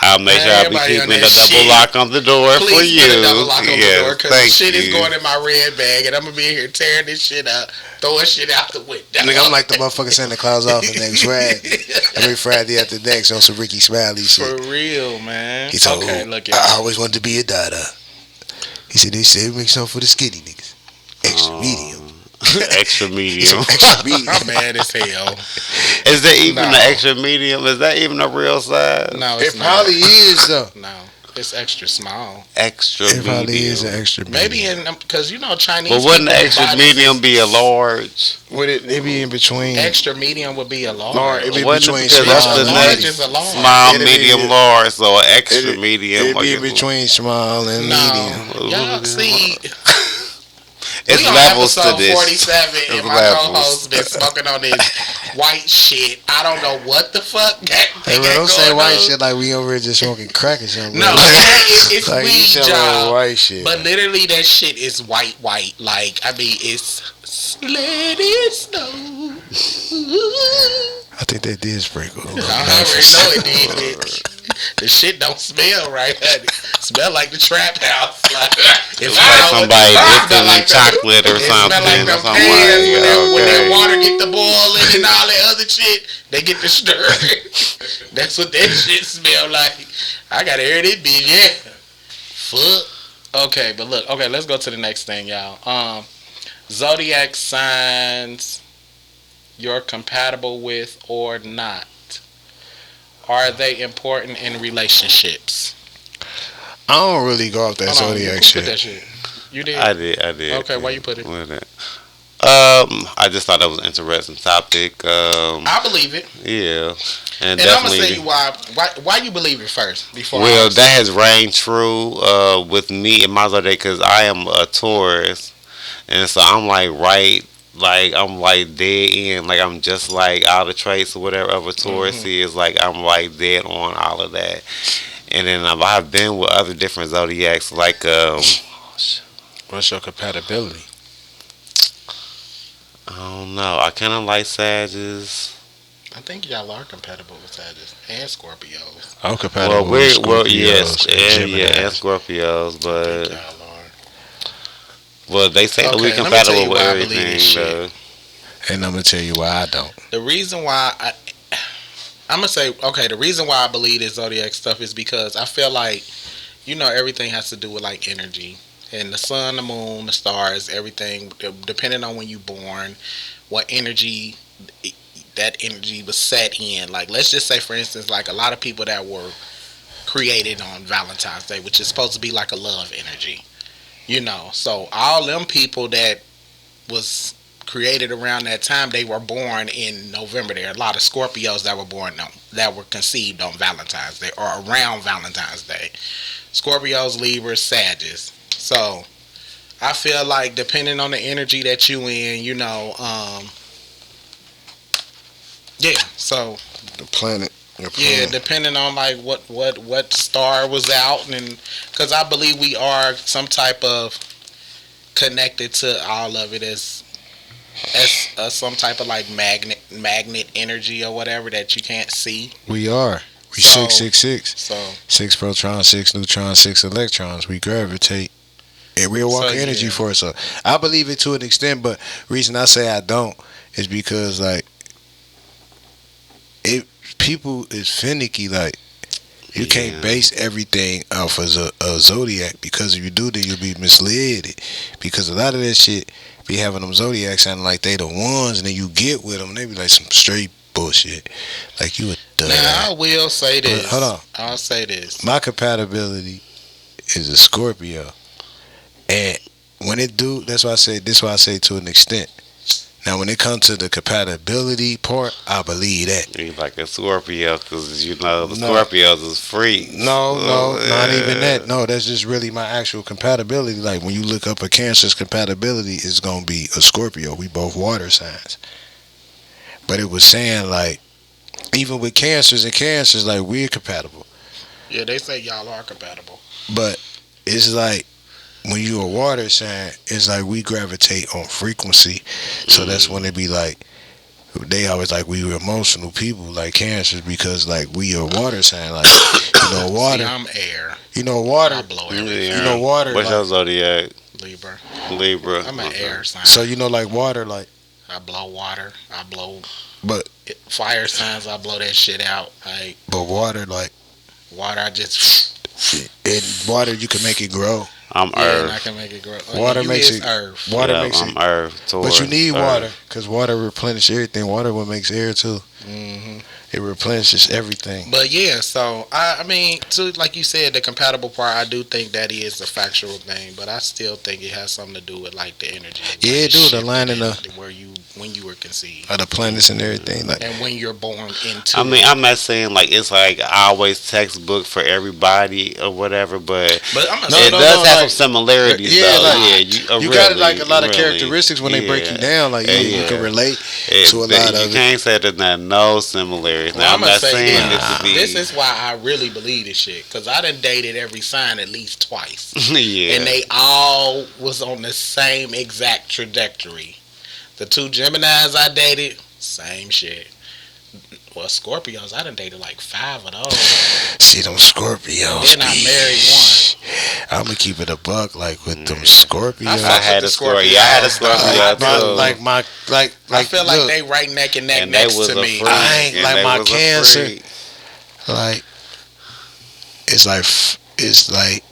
I'll make sure I be Everybody on keeping that the double shit. lock on the door for please you. put a double lock on the door, Yes, because thank shit is you. going in my red bag, and I'm gonna be here tearing this shit up, throwing shit out the window. Nigga, I'm like the motherfucker Santa Claus off the next Friday. Every Friday after next on some Ricky Smiley shit. For real, man. He told Okay, me, look, I y'all. always wanted to be a dada. He said, they said make something for the skinny niggas. Extra medium. Extra medium. Extra medium. I'm mad as hell. Is that even No. an extra medium? Is that even a real size? No, it's It not. probably is, though. No, it's extra small. Extra It probably medium. is an extra medium. Maybe in because you know Chinese. But wouldn't the people extra buy medium be a large? Would it be in between? Extra medium would be a large. Large, it'd be Wasn't it between because that's small the and large medium. is a large. Small, It'd be- medium, large. So an extra It'd- medium. It'd be or in between small and medium. Y'all see, It's we on levels to episode this. 47, and It's my levels. co-host been smoking on this white shit. I don't know what the fuck that Hey, bro, don't say white shit like we over here just smoking crack or something. No, bro. it's Like, you weed, tell me job. white shit. But literally, that shit is white. Like, I mean, it's let it snow. I think they did sprinkle. I already know it did. The shit don't smell right. It smell like the trap house. Like, It's like somebody dipped in like chocolate or it smell something. like Or them something pans when that okay. water get the boiling and all that other shit. They get the stir. That's what that shit smell like. I gotta hear this bitch. Yeah. Fuck. Okay, but look. Okay, let's go to the next thing, y'all. Zodiac signs you're compatible with or not. Are they important in relationships? I don't really go off that Hold on, zodiac who shit. put that shit? You did? I did. Okay, why you put it? With it. I just thought that was an interesting topic. I believe it. Yeah, and And I'm gonna definitely. say you why you believe it first before. Well, that has rang true with me and my zodiac because I am a Taurus, and so I'm like I'm like dead in, like I'm just like out of traits or whatever of a Taurus is. Like I'm like dead on all of that, and then I've been with other different zodiacs like What's your compatibility? I don't know. I kind of like Sagittarius. I think y'all are compatible with Sagittarius and Scorpios. I'm compatible with Yes, Scorpios and and Geminis. Scorpios, I but think y'all are. well, they say that Okay, we let me tell compatible you with why I believe everything. this shit. Though. And I'm gonna tell you why I don't. The reason why I'm gonna say the reason why I believe this zodiac stuff is because I feel like everything has to do with like energy and the sun, the moon, the stars, everything. Depending on when you born, what energy that energy was set in. Like let's just say, for instance, like a lot of people that were created on Valentine's Day, which is supposed to be like a love energy. So all them people that was created around that time. They were born in November. There are a lot of Scorpios that were that were conceived on Valentine's Day or around Valentine's Day. Scorpios, Libras, Sagittarius. So I feel like depending on the energy that you in, yeah. So The planet. yeah, depending on like what star was out, and because I believe we are some type of connected to all of it as some type of like magnet energy or whatever that you can't see. We are. We So- 666. So 6 protons, 6 neutrons, 6 electrons. We gravitate. And we'll walk So, energy yeah. for it. So I believe it to an extent, but reason I say I don't is because like people is finicky. Like you can't base everything off as a zodiac, because if you do, then you'll be misled. Because a lot of that shit be having them zodiacs sounding like they the ones, and then you get with them, they be like some straight bullshit. Like you a dud. now I will say this. But hold on. I'll say this. My compatibility is a Scorpio, and when it do, that's why I say this. Why I say to an extent. Now, when it comes to the compatibility part, I believe that. You like a Scorpio because the No. Scorpios is free. No, not even that. No, that's just really my actual compatibility. Like when you look up a Cancer's compatibility, it's gonna be a Scorpio. We both water signs. But it was saying like, even with Cancers, like we're compatible. Yeah, they say y'all are compatible. But it's like when you a water sign, it's like we gravitate on frequency. So that's when they be like, they always like we were emotional people like Cancers, because like we are water sign. Like water. See, I'm air. Water. I blow everything. Yeah. Water. What's like, your zodiac? Libra. Libra. I'm an air sign. so like water, like. I blow water. I blow But fire signs. I blow that shit out. Like but water, like water, I just in water, you can make it grow. I'm and I Earth. can make it grow. Water You makes is it- Earth. Water Yeah, makes I'm it. Earth. But you need Taurus, water, Earth. because water replenishes everything. Water what makes air too. hmm It replenishes everything. But yeah, so I mean, to like you said, the compatible part, I do think that is a factual thing, but I still think it has something to do with like the energy. Yeah, it do, the lining up. where when you were conceived Of the planets and everything, like and when you're born into. I mean, I'm not saying like it's like always textbook for everybody or whatever, but but I'm No, it no, does no, have like- some similarities. yeah, though. like, you got like a lot of characteristics when they break you down. Like you can relate to a lot you of it. can't say there's not no similarities. Well, Now, I'm I'ma not say saying this. this to be. This is why I really believe this shit, because I done dated every sign at least twice. yeah. And they all was on the same exact trajectory. The two Geminis I dated, same shit. Well, Scorpios, I done dated like 5 of those. See them Scorpios. Then I married one. I'm gonna keep it a buck, like with them Scorpios. I had the a Scorpio. Yeah, I had a Scorpio too. I feel like look, they right neck and neck and they next was to a me. freak. I ain't and like they my was a Cancer. freak. like it's like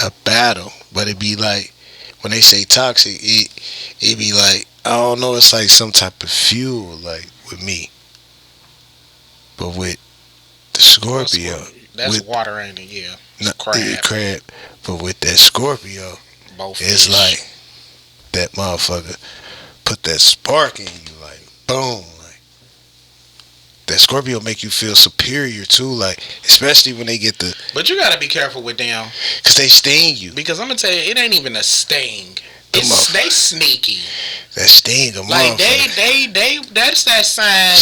a battle, but it be like when they say toxic, it be like I don't know, it's like some type of fuel, like with me, but with the Scorpio, That's with- water, ain't it? Yeah. no, Crab. crab, but with that Scorpio, Both it's fish. like that motherfucker put that spark in you, like boom, like that Scorpio make you feel superior too, like especially when they get the, But you gotta be careful with them, cause they sting you. because I'm gonna tell you, it ain't even a sting. Them They sneaky. That sting a Like motherfucker. they that's that sign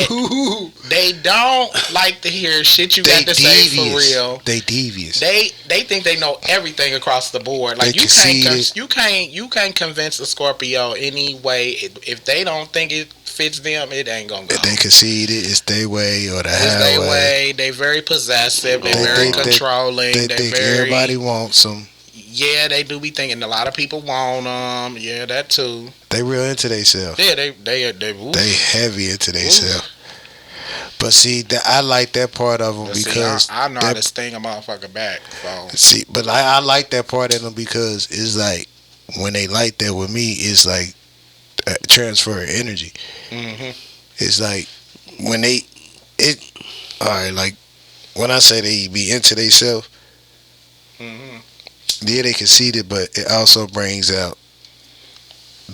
that they don't like to hear shit you got to say for real. They devious. They think they know everything across the board. Like They conceited. you can't convince a Scorpio any way. If they don't think it fits them, it ain't gonna go. If they concede it, it's their way or the It's their highway. way. They very possessive. They They very think that- controlling. They They think very everybody wants them. yeah. They do be thinking a lot of people want them. Yeah, that too. They real into themselves. Yeah, they. Ooh. They heavy into themselves. But see, I like that part of them But see, because I know how to that, sting a motherfucker back. So see, but I like that part of them because it's like when they like that with me, it's like transfer of energy. hmm It's like when all right, like when I say they be into themselves, hmm yeah, they concede it, but it also brings out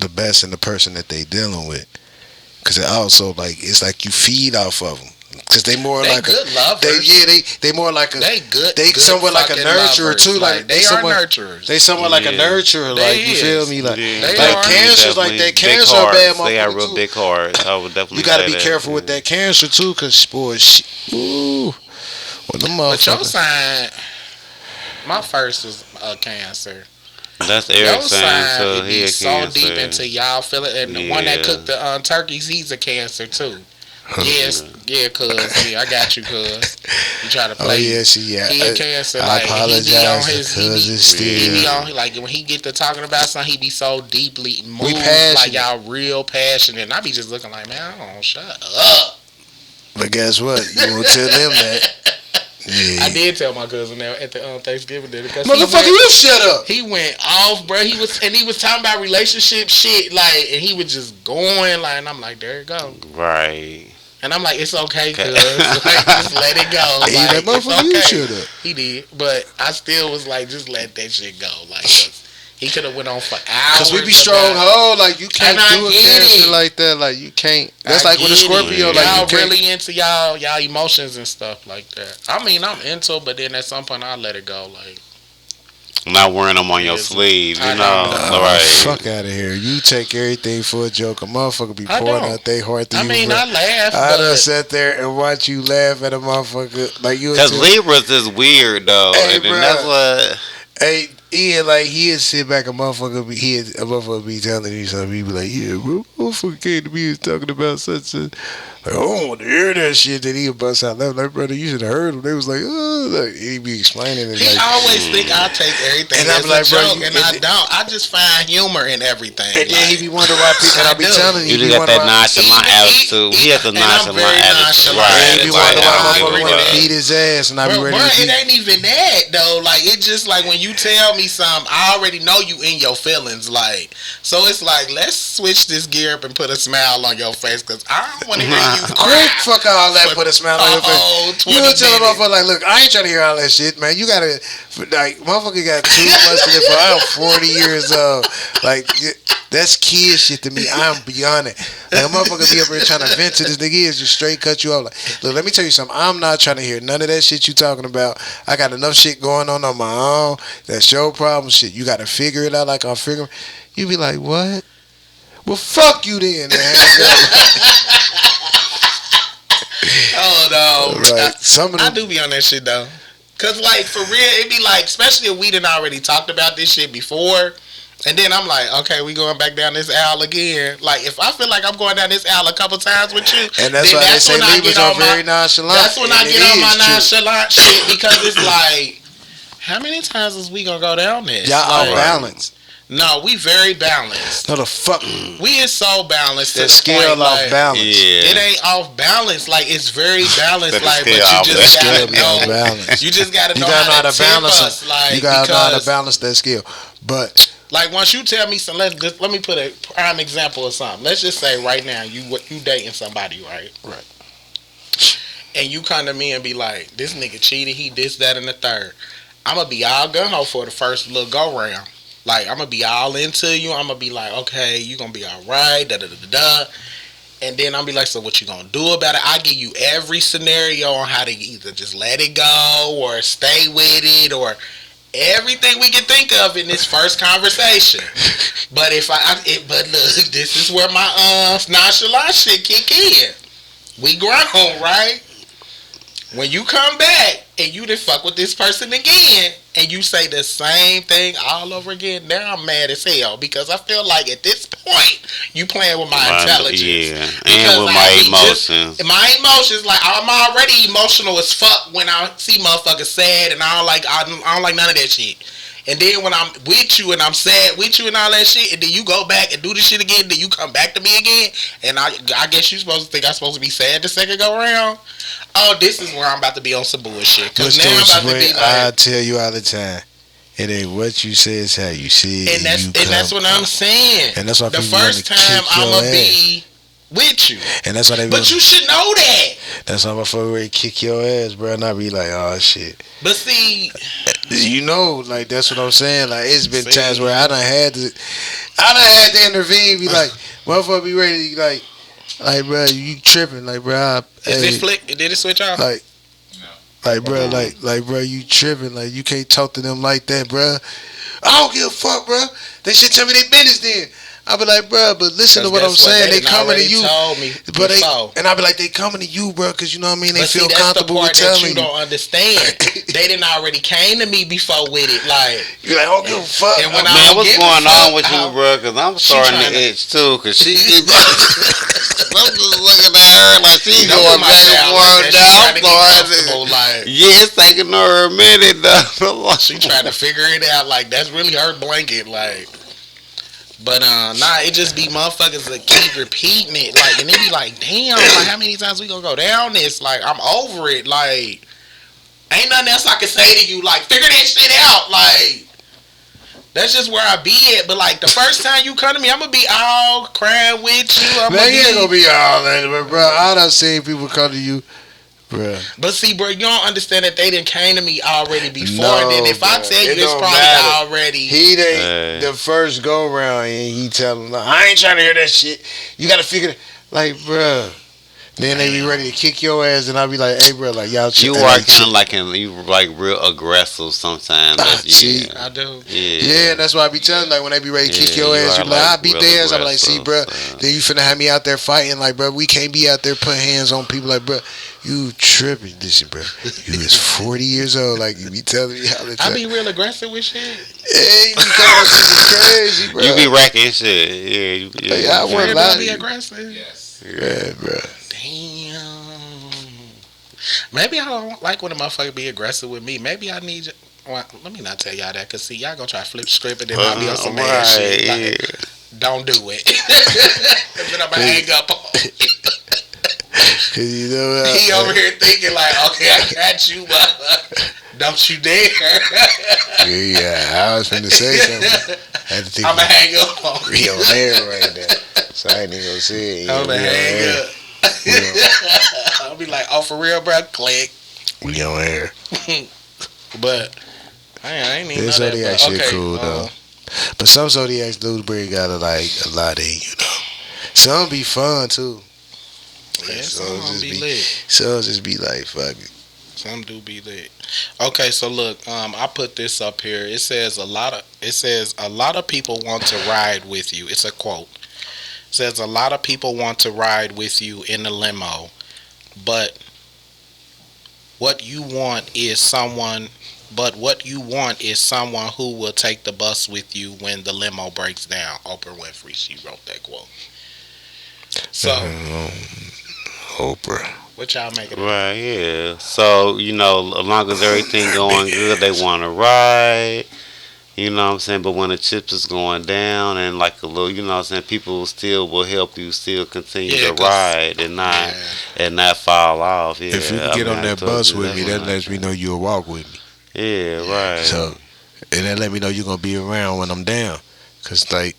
the best in the person that they dealing with. Because it also like it's like you feed off of them. Because they more They like good lovers. They more like a They good. they good somewhat like a fucking nurturer lovers. too. Like they are somewhat, nurturers. they somewhat like a nurturer. They Like you is. feel me? Like Yeah. They like are. cancers like that. Definitely Cancer big are bad hearts. They got motherfuckers real too. big hearts. I would definitely You got to say be that. careful with that cancer too, cause boy, ooh, well, the But your motherfuckers. sign, my first was a Cancer. That's Your Eric's saying, sign, so it he be a so Cancer. deep into y'all feel it, and the one that Yeah. cooked the turkeys, he's a Cancer too. Yes, yeah, cuz I got you, cuz you try to Oh play. yeah, see, yeah. He a Cancer. I Like he be on apologize, his, cause it's he be still. on like when he get to talking about something, he be so deeply moved, passionate. like y'all real passionate. And I be just looking like, man, I don't shut up. But guess what? You won't tell them that. Yeah. I did tell my cousin that at the Thanksgiving dinner. Motherfucker, you shut up. He went off, bro. He was talking about relationship shit, like, and he was just going, like, and I'm like, there you go. Right. And I'm like, it's okay, cuz. Like, just let it go. He Like, like, it's motherfucker, you okay. shut up. He did, but I still was like, just let that shit go. Like, 'cause he could have went on for hours. Cause we be about- stronghold, like you can't And I do a get cancer it. like that, like you can't. That's I like with a get it. Scorpio, like y'all you can't. really into y'all emotions and stuff like that. I mean, I'm into it, but then at some point I let it go. Like, Not wearing them on your Yes. sleeve, I you know. know. Right. Fuck out of here. You take everything for a joke. A motherfucker be I pouring don't. out their heart to I you. mean, bro. I laugh, I done but sat there and watch you laugh at a motherfucker like you. Because Libras is weird, though. Hey, and then bruh. that's what... Hey, Ian, like he'd sit back, a motherfucker be telling you something. He'd be like, "Yeah, bro, motherfucker came to me and talking about such a." Like, I don't want to hear that shit. Then he'd bust out laughing. Like, brother, you should have heard him. They was like, oh, like he'd be explaining it. he Like, always think I take everything And as I'm like, a bro, joke, you- and I don't. I just find humor in everything. and then he be wondering why people. And I be I do. telling you, You he just got wondering that why. nonchalant attitude. He has a and I'm nonchalant very attitude. nonchalant. And he be wondering why I motherfucker agree want with to that. beat his ass, and I be Bro, ready to it beat. ain't even that though. Like it just like when you tell me something, I already know you in your feelings. Like so, it's like let's switch this gear up and put a smile on your face because I don't want to hear you Quick, cry. fuck all that. Put a smile on your face. You would tell a motherfucker like, look, I ain't trying to hear all that shit, man. You gotta, like, motherfucker got too much to live for. I'm 40 years old. Like, that's kid shit to me. I'm beyond it. Like, a motherfucker be up here trying to vent to this nigga, he is just straight cut you off. Like, look, let me tell you something. I'm not trying to hear none of that shit you talking about. I got enough shit going on my own. That's your problem shit. You gotta figure it out like I'm figuring. You be like, what? Well, fuck you then, man. Oh no, Like, some of I them, do be on that shit though. Cause like for real, it be like, especially if we done already talked about this shit before, and then I'm like, okay, we going back down this aisle again. Like if I feel like I'm going down this aisle a couple times with you, and that's then why they say when I Libras get are on my- very nonchalant. That's when I and get it on my is true. nonchalant shit because it's like, how many times is we gonna go down this? Y'all Like, off balance. No, we very balanced. No, the fuck. We is so balanced to That the scale point, off like, balance. It Yeah. ain't off balance. Like it's very balanced. That Like, but scale you off- just That scale gotta be off know. balance. You just gotta You know gotta know how how to to balance us. it. Like You gotta know how to because, balance that scale. But like, once you tell me some, let me put a prime example of something. Let's just say right now you dating somebody, right? Right. And you come to me and be like, this nigga cheated. He this, that, and the third. I'm gonna be all gun ho for the first little go round. Like I'm gonna be all into you. I'm gonna be like, okay, you gonna be all right. Da da da da da. And then I'll be like, so what you gonna do about it? I give you every scenario on how to either just let it go or stay with it or everything we can think of in this first conversation. But but look, this is where my nonchalant shit kick in. We grown, right? When you come back and you done fuck with this person again and you say the same thing all over again, now I'm mad as hell because I feel like at this point you playing with my intelligence. Yeah, Because and with my emotions. My emotions, like I'm already emotional as fuck when I see motherfuckers sad, and I don't like none of that shit. And then when I'm with you and I'm sad with you and all that shit, and then you go back and do the shit again, then you come back to me again, and I guess you supposed to think I'm supposed to be sad the second go around. Oh, this is where I'm about to be on some bullshit. Cause now I'm about to be I like, tell you all the time, it ain't what you say, it's how you see it. and that's what I'm saying. And that's why the people first wanna time kick your I'ma ass. be with you, And that's why they. but you should know that. That's why my fucker ready to kick your ass, bro. And I be like, oh shit. But see, You know, like that's what I'm saying. Like it's been times where I done had to intervene. Be like, motherfucker, be ready. Like, bro, you tripping? Like, bro, Is it flick? Did it switch off? Like, bro, bro, you tripping? Like, you can't talk to them like that, bro. I don't give a fuck, bro. They should tell me they business then. I be like, bro, but listen to what I'm saying. They coming to you, but and I be like, they coming to you, bro, because you know what I mean. They feel comfortable with telling you. You don't understand. They didn't already came to me before with it. Like, you're like, I don't give a fuck. And when man, what's going on with you, bro? Because I'm starting to itch too. Because she keep. I'm just looking at her like she going back and forth down. Yeah, it's taking her a minute though. She trying to figure it out. Like that's really her blanket. Like. But nah, it just be motherfuckers that keep repeating it, like, and they be like, damn, like, how many times we gonna go down this? Like, I'm over it. Like, ain't nothing else I can say to you. Like, figure that shit out. Like, that's just where I be at. But like, the first time you come to me, I'm gonna be all crying with you. Man, you ain't gonna be all that, but bro, I done seen people come to you. Bruh. But see, bro, you don't understand that they didn't came to me already before. No, and then if I tell you, it's probably already. He ain't the first go round, and he tell them, like, I ain't trying to hear that shit. You gotta figure it. Like, bruh. Then they be ready to kick your ass, and I be like, hey, bro, like, y'all. You are kind of like you like real aggressive sometimes. See, I do. Yeah, that's why I be telling, like, when they be ready to kick your ass, you be like, I beat their ass. I be like, see, bro, then you finna have me out there fighting, like, bro, we can't be out there putting hands on people, like, bro, you tripping, listen, bro, you is 40 years old, like, you be telling me how to. I be real aggressive with shit. Hey, you be coming crazy, bro. You be racking shit, yeah. I want to be aggressive. Yes. Yeah, bro. Damn. Maybe I don't like when a motherfucker be aggressive with me. Maybe I need. Well, let me not tell y'all that, cause see, y'all gonna try to flip the script and then I'll be on some mad shit. Like, don't do it. And then I'm gonna hang up on you. You know, he over here thinking like, okay, I got you, but don't you dare. Yeah, I was finna say something. I had to think. I'ma hang up on you. On air right there, so I ain't even gonna see it. I'ma hang up. I'll be like, oh, for real, bro? Click. We on air. But I ain't even know that. Zodiac shit cool though. But some Zodiacs do bring out a lot in, you know. Some be fun too. Yeah, some be lit. Some just be like, fuck it. Some do be lit. Okay, so look, I put this up here. It says a lot of people want to ride with you. It's a quote. It says a lot of people want to ride with you in the limo, but what you want is someone who will take the bus with you when the limo breaks down. Oprah Winfrey, she wrote that quote. So, Oprah. what y'all make of it? Right, yeah. So, you know, as long as everything going good, they want to ride. You know what I'm saying? But when the chips is going down and like a little, you know what I'm saying, people still will help you still continue to ride and not fall off. Yeah, if you can get on that bus with me, that lets me know you'll walk with me. Yeah, right. So, and that let me know you're going to be around when I'm down. Because, like,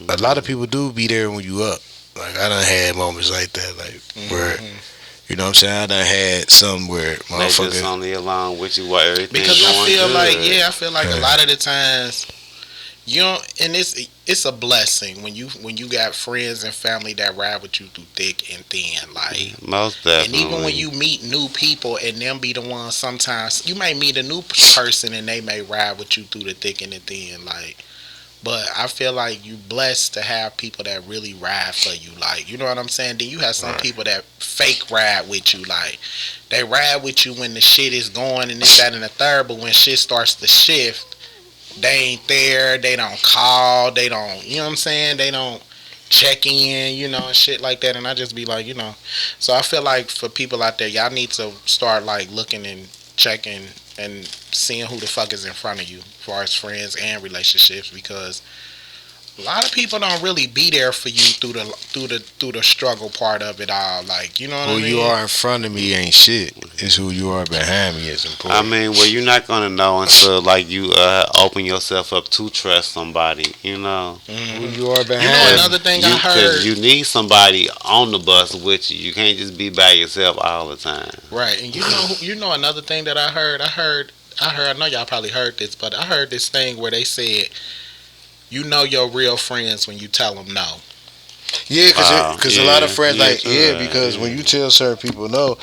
a lot of people do be there when you up. Like, I done had moments like that, like, where... You know what I'm saying? I done had some where motherfuckers... They just only along with you while everything because going good. I feel like a lot of the times, you know, and it's a blessing when you got friends and family that ride with you through thick and thin, like most definitely. And even when you meet new people and them be the ones, sometimes you may meet a new person and they may ride with you through the thick and the thin, like. But I feel like you blessed to have people that really ride for you. Like, you know what I'm saying? Then you have some people that fake ride with you. Like, they ride with you when the shit is going and this, that, and the third. But when shit starts to shift, they ain't there. They don't call. They don't, you know what I'm saying? They don't check in, you know, and shit like that. And I just be like, you know. So I feel like for people out there, y'all need to start, like, looking and checking and seeing who the fuck is in front of you as far as friends and relationships, because a lot of people don't really be there for you through the struggle part of it all. Like, you know what I mean? Who you are in front of me ain't shit. It's who you are behind me is important. I mean, well, you're not gonna know until like you open yourself up to trust somebody. You know, who you are behind. You know, another thing I heard, you need somebody on the bus with you. You can't just be by yourself all the time. Right? And you know another thing that I heard I know y'all probably heard this, but I heard this thing where they said, you know your real friends when you tell them no. Yeah, because a lot of friends because yeah. when you tell certain people no,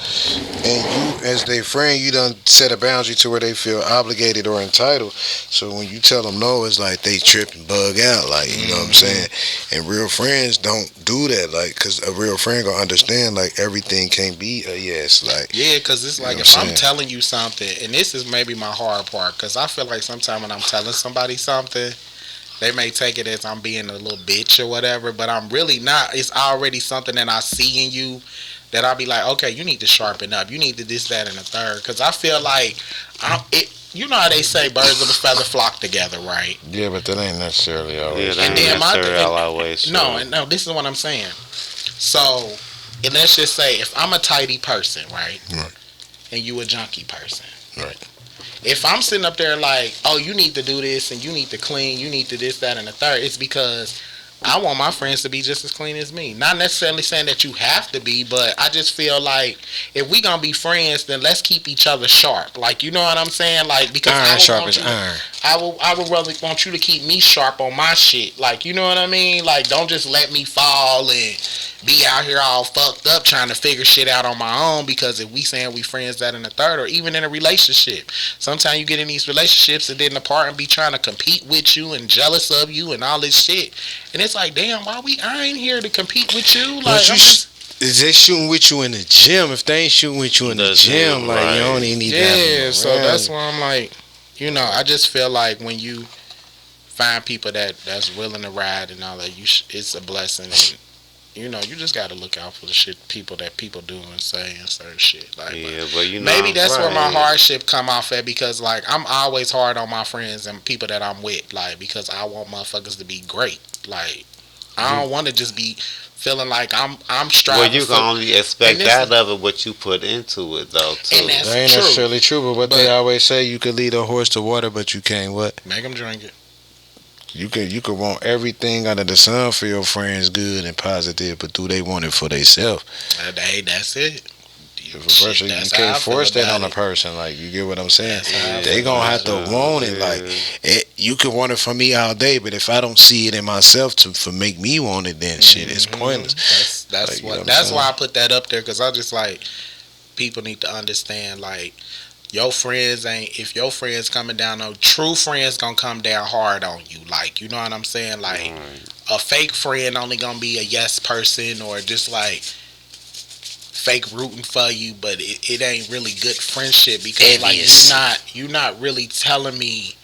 and you as their friend, you done set a boundary to where they feel obligated or entitled. So when you tell them no, it's like they trip and bug out, like you know what I'm saying. And real friends don't do that, like because a real friend gonna understand like everything can't be a yes, like Yeah, because it's like if I'm telling you something, and this is maybe my hard part, because I feel like sometimes when I'm telling somebody something, they may take it as I'm being a little bitch or whatever, but I'm really not. It's already something that I see in you that I'll be like, okay, you need to sharpen up. You need to this, that, and the third. Because I feel like, you know how they say birds of a feather flock together, right? yeah, but that ain't necessarily Yeah, always. that And ain't then my necessarily always no, true. no, this is what I'm saying. So, and let's just say if I'm a tidy person, right? Right. And you a junkie person. Right. If I'm sitting up there like, oh, you need to do this and you need to clean, you need to this, that, and the third, it's because I want my friends to be just as clean as me. Not necessarily saying that you have to be, but I just feel like if we gonna be friends, then let's keep each other sharp. Like, you know what I'm saying? Like, because Iron sharp as iron. I would really want you to keep me sharp on my shit. Like, you know what I mean? Like, don't just let me fall and be out here all fucked up trying to figure shit out on my own, because if we saying we friends, that, and the third, or even in a relationship, sometimes you get in these relationships and then the partner be trying to compete with you and jealous of you and all this shit, and it's like, damn, why I ain't here to compete with you? Like, is they shooting with you in the gym? If they ain't shooting with you in the gym, like you don't even need to have them so around. that's why I'm like, you know, I just feel like when you find people that's willing to ride and all that, it's a blessing. And you know, you just got to look out for the shit people do and say and certain shit. Like, Yeah, but you know, maybe that's where my right. hardship come off at, because like I'm always hard on my friends and people that I'm with, like, because I want motherfuckers to be great. Like, I don't want to just be feeling like I'm striving. Well, you can only expect that of it, what you put into it, though, too. And that's That ain't true. necessarily true, but what they always say, you could lead a horse to water, but you can't what? Make them drink it. You could want everything under the sun for your friends good and positive, but do they want it for themselves? That's it. You can't force that on a person. Like, you get what I'm saying? They gonna have to want it. Like, you can want it for me all day, but if I don't see it in myself to make me want it, then shit, it's pointless. That's like, that's why I put that up there, because I just like, people need to understand, like, your friends ain't, if your friends coming down on, true friends gonna come down hard on you. Like, you know what I'm saying? Like, a fake friend only gonna be a yes person, or just like fake rooting for you, but it ain't really good friendship, because like you're not really telling me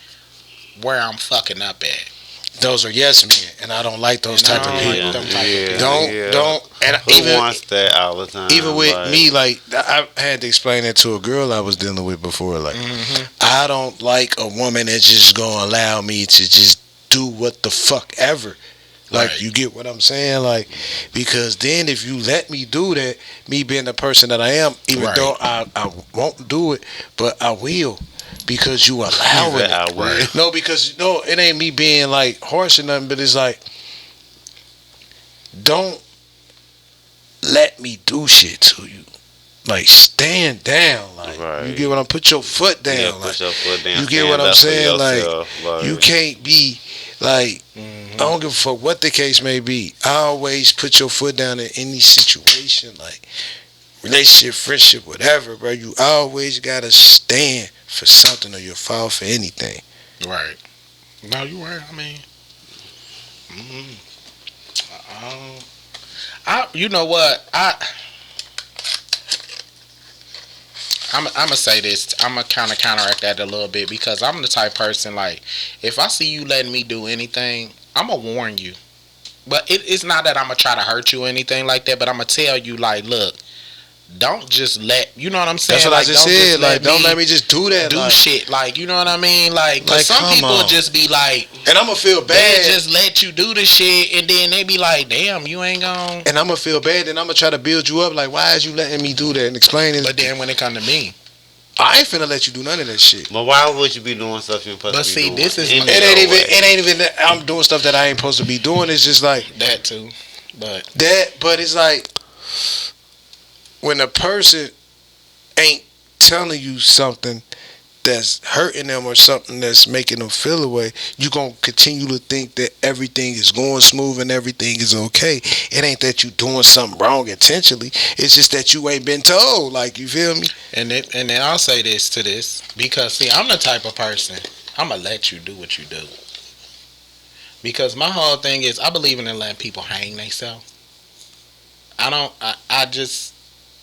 where I'm fucking up at. Those are yes men, and I don't like those type of people. Don't. And Who wants that all the time? Even with me, like, I had to explain that to a girl I was dealing with before. Like, I don't like a woman that's just gonna allow me to just do what the fuck ever. Like, you get what I'm saying? Like, because then if you let me do that, me being the person that I am, even though I won't do it, but I will. Because you allow it. Right. No, because it ain't me being like harsh or nothing, but it's like, don't let me do shit to you. Like, stand down. Like, you get what I'm, put your foot down. Yeah, like, put your foot down. You get what I'm saying? Like, you can't be like, I don't give a fuck what the case may be. I always put your foot down in any situation, like relationship, friendship, whatever, bro. You always gotta stand for something, or you'll fall for anything. Right. No, you right. I mean, you know what? I'm gonna say this. I'm gonna kind of counteract that a little bit, because I'm the type person, like, if I see you letting me do anything, I'm gonna warn you. But it's not that I'm gonna try to hurt you or anything like that, but I'm gonna tell you, like, look, don't just let, you know what I'm saying? That's what like, I just said. Like, don't let me just do that. Do shit. Like, you know what I mean? Like, cause some people just be like, and I'm gonna feel bad. They just let you do the shit, and then they be like, damn, you ain't gonna. And I'm gonna feel bad, and I'm gonna try to build you up. Like, why is you letting me do that, and explain it? But then when it come to me, I ain't finna let you do none of that shit. But why would you be doing stuff you're supposed to be doing? This is, it ain't even that I'm doing stuff that I ain't supposed to be doing. It's just like that too. But it's like, when a person ain't telling you something that's hurting them or something that's making them feel away, you gonna continue to think that everything is going smooth and everything is okay. It ain't that you doing something wrong intentionally. It's just that you ain't been told. Like, you feel me? And then I'll say this to this, because see, I'm the type of person, I'm gonna let you do what you do. Because my whole thing is, I believe in letting people hang themselves. I just,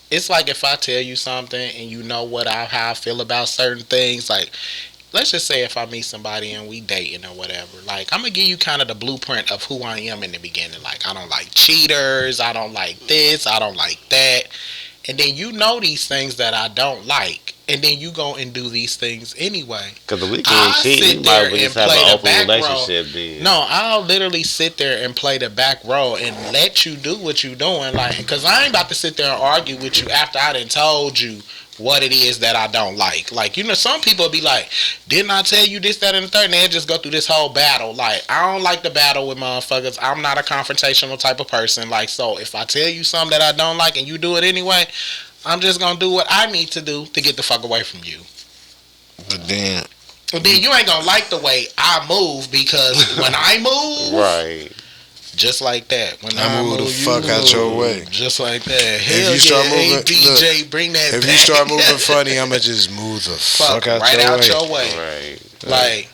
it's like if I tell you something and you know how I feel about certain things, like, let's just say if I meet somebody and we dating or whatever, like, I'm gonna give you kind of the blueprint of who I am in the beginning. Like, I don't like cheaters, I don't like this, I don't like that. And then you know these things that I don't like, and then you go and do these things anyway. Because the weekend cheat, you might just have an open relationship then. No, I'll literally sit there and play the back role and let you do what you doing. Like, because I ain't about to sit there and argue with you after I done told you what it is that I don't like. Like, you know, some people be like, didn't I tell you this, that, and the third? And they just go through this whole battle. Like, I don't like the battle with motherfuckers. I'm not a confrontational type of person. Like, so if I tell you something that I don't like and you do it anyway, I'm just gonna do what I need to do to get the fuck away from you. But then you ain't gonna like the way I move, because when I move, right, just like that. When I move the fuck out your way, just like that. Hell if you start moving, hey, DJ, look, bring that. If back. you start moving funny, I'ma just move the fuck out right your out way. Your way. Right. Like,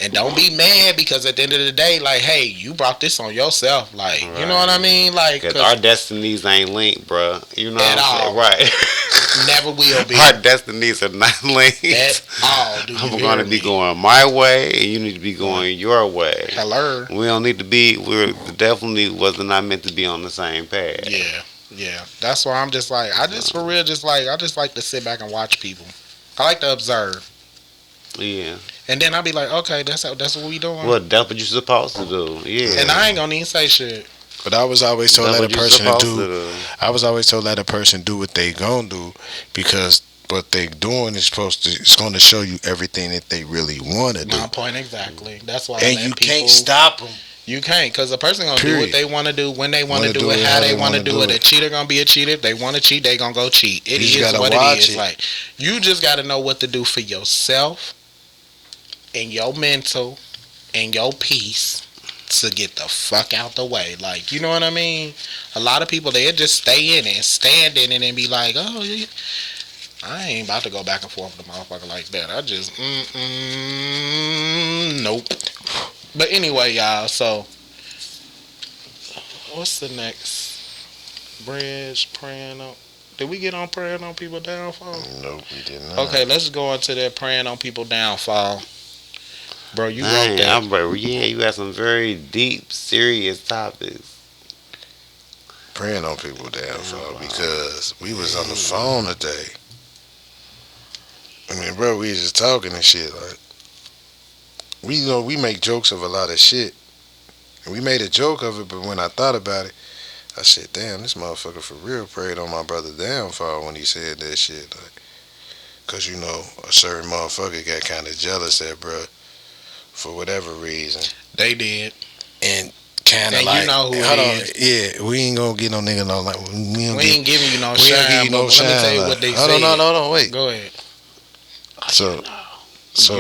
and don't be mad, because at the end of the day, like, hey, you brought this on yourself. Like, right. You know what I mean? Like, because our destinies ain't linked, bro. You know at what I'm all. saying? Right. Never will be. Our destinies are not linked. At all. I'm going to be going my way, and you need to be going your way. Hello. We don't need to be. We're definitely was not meant to be on the same path. Yeah. That's why I'm just like, I just like to sit back and watch people. I like to observe. Yeah. And then I'll be like, okay, that's what we doing. Well, that's what you're supposed to do. Yeah. And I ain't gonna even say shit. But I was always told that a person do. I was always told that a person do what they gonna do, because what they doing is it's going to show you everything that they really want to do. My point exactly. That's why. And you can't stop them. You can't, because a person gonna do what they want to do, when they want to do it, how they want to do it. A cheater gonna be a cheater. If they want to cheat, they gonna go cheat. It is what it is. Like, you just gotta know what to do for yourself and your mental and your peace to get the fuck out the way. Like, you know what I mean? A lot of people, they just stay in it and stand in it and be like, oh, yeah, I ain't about to go back and forth with a motherfucker like that. I just, nope. But anyway, y'all, so what's the next? Bridge, praying on. Did we get on praying on people downfall? Nope, we did not. Okay, let's go into that praying on people downfall. Bro, you wrote that. Yeah, you had some very deep, serious topics. Praying on people downfall, because we was on the phone today. I mean, bro, we was just talking and shit. Like, we make jokes of a lot of shit. And we made a joke of it, but when I thought about it, I said, damn, this motherfucker for real prayed on my brother downfall when he said that shit. Like, because, you know, a certain motherfucker got kind of jealous at bro for whatever reason. They did. And kind of like, you know who it is. Yeah, we ain't gonna get no nigga no, like, we ain't giving you no shine. Let me tell you what they say. No, wait. Go ahead. So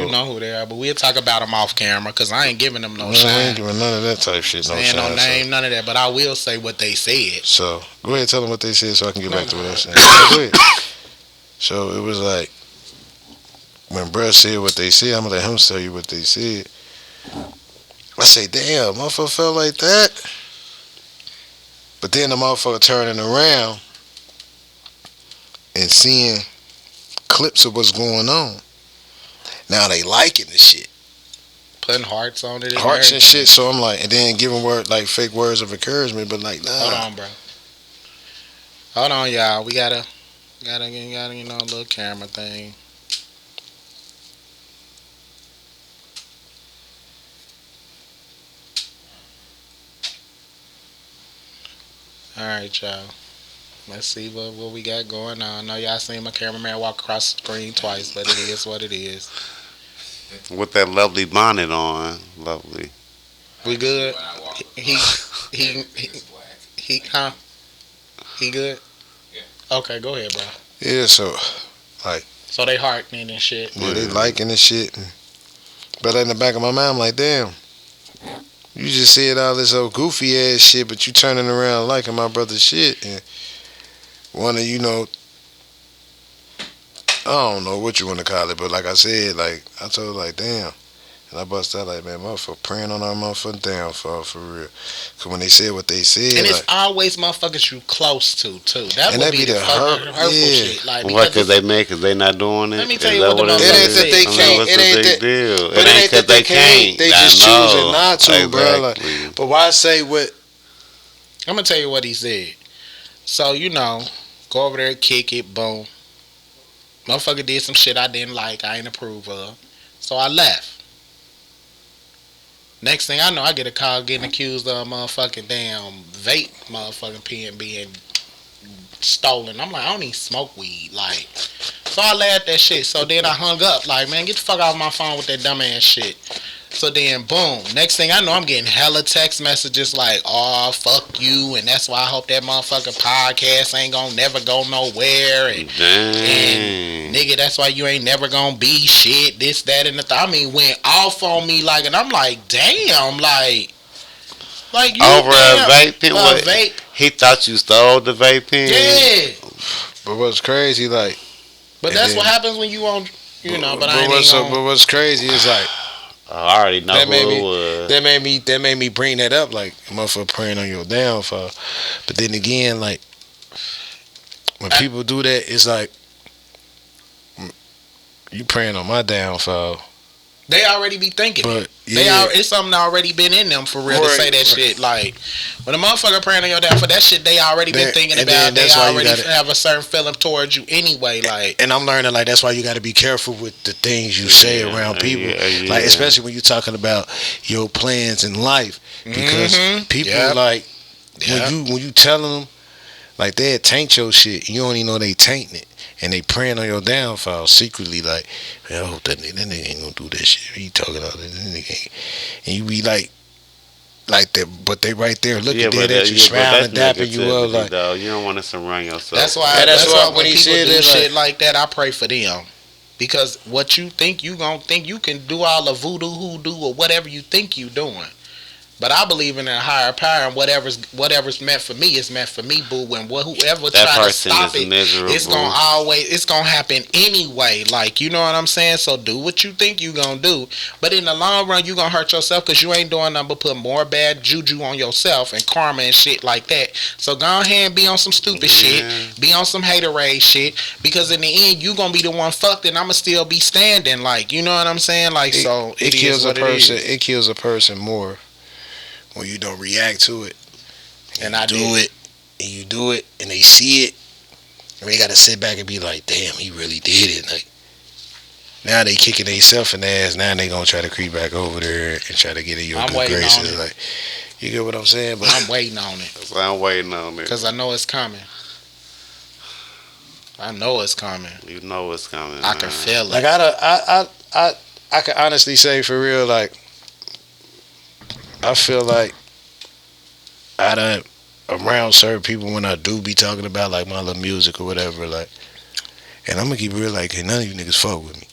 you know who they are, but we'll talk about them off camera, because I ain't giving them no shine. I ain't giving none of that type shit. No shine. No name, none of that. But I will say what they said. So go ahead, tell them what they said, so I can get back to what I'm saying. Go ahead. So it was like, when bruh said what they said, I'm gonna let him tell you what they said. I say, damn, motherfucker felt like that. But then the motherfucker turning around and seeing clips of what's going on. Now they liking the shit. Putting hearts on it. Hearts and shit. So I'm like, and then giving fake words of encouragement, but like, nah. Hold on, bro. Hold on, y'all. We gotta, you know, a little camera thing. All right, y'all. Let's see what we got going on. I know y'all seen my cameraman walk across the screen twice, but it is what it is. With that lovely bonnet on, lovely. We good? He huh? He good? Yeah. Okay, go ahead, bro. Yeah, so like So they heartening and shit. Yeah, they liking and shit. But in the back of my mind, I'm like, damn. You just said all this old goofy ass shit, but you turning around liking my brother's shit. And wanna, I don't know what you want to call it, but like I said, like, I told her, like, damn. And I bust out like, man, motherfucker praying on our motherfucking downfall for real. Cause when they said what they said, And it's like, always motherfuckers you close to too. That And would that be be the the fucking hurtful yeah. shit. Like, What? Cause they mad? Cause they not doing it? Let me tell Is you that what the it motherfuckers it ain't is? that they I mean, can't. what's It the ain't big that. deal? But it ain't that they can't. They I just know. choosing not to, bro. Like, Exactly. but why say what? I'm gonna tell you what he said. So go over there, kick it, boom. Motherfucker did some shit I didn't like, I ain't approve of. So I left. Next thing I know, I get a call getting accused of a motherfucking damn vape motherfucking pen being stolen. I'm like, I don't even smoke weed. Like, so I laughed at that shit. So then I hung up. Like, man, get the fuck off my phone with that dumb ass shit. So then, boom. Next thing I know, I'm getting hella text messages like, "Oh, fuck you," and that's why I hope that motherfucking podcast ain't gonna never go nowhere. And nigga, that's why you ain't never gonna be shit. This, that, and the I mean, went off on me like, and I'm like, damn, like you over a damn, vape pen. What? vape. He thought you stole the vape pen. Yeah, But what's crazy, like, but that's what happens when you on, But I ain't what's even but what's crazy is like. I already know That who made me- it was. That made me bring that up, like, motherfucker praying on your downfall. But then again, like, when people do that, it's like, you praying on my downfall. They already be thinking But, it. yeah. It's something already been in them for real to Right, say that right. shit. Like, when a motherfucker praying on your down for that shit, they already been That- thinking and then about. They that's why you already gotta- have a certain feeling towards you anyway. Like, And I'm learning, like, that's why you got to be careful with the things you say around people. Yeah. Like, especially when you're talking about your plans in life. Because people, Yep. like, Yep. when you telling them, like, they taint your shit, you don't even know they tainting it. And they praying on your downfall secretly, like, man, I hope that nigga ain't gonna do that shit. He talking all this, that nigga ain't. And you be like that, but they right there looking dead at you, smiling, dapping you up, like. Though. You don't want to surround yourself. that's why. And That's why when he people said do it, shit like that, I pray for them. Because what you think you gonna think you can do all the voodoo, hoodoo, or whatever you think you doing. But I believe in a higher power, and whatever's meant for me is meant for me, boo. And whoever That try to person stop is it, miserable. it's gonna happen anyway. Like, you know what I'm saying? So do what you think you gonna do. But in the long run, you gonna hurt yourself because you ain't doing nothing but put more bad juju on yourself and karma and shit like that. So go ahead and be on some stupid shit, be on some haterade shit, because in the end, you gonna be the one fucked, and I'ma still be standing. Like, you know what I'm saying? Like, so It kills a what person. It is. It kills a person more when you don't react to it. And you I do did. it, and you do it, and they see it, and they gotta sit back and be like, "Damn, he really did it." Like, now they kicking themselves in the ass. Now they gonna try to creep back over there and try to get in your I'm good waiting on graces. it. Like, you get what I'm saying? But I'm waiting on it So I'm waiting on it. because I know it's coming. I know it's coming. You know it's coming. I can feel it. like, I can honestly say for real, like, I feel like I done around certain people when I do be talking about like my little music or whatever, like, and I'm gonna keep it real, like, hey, none of you niggas fuck with me,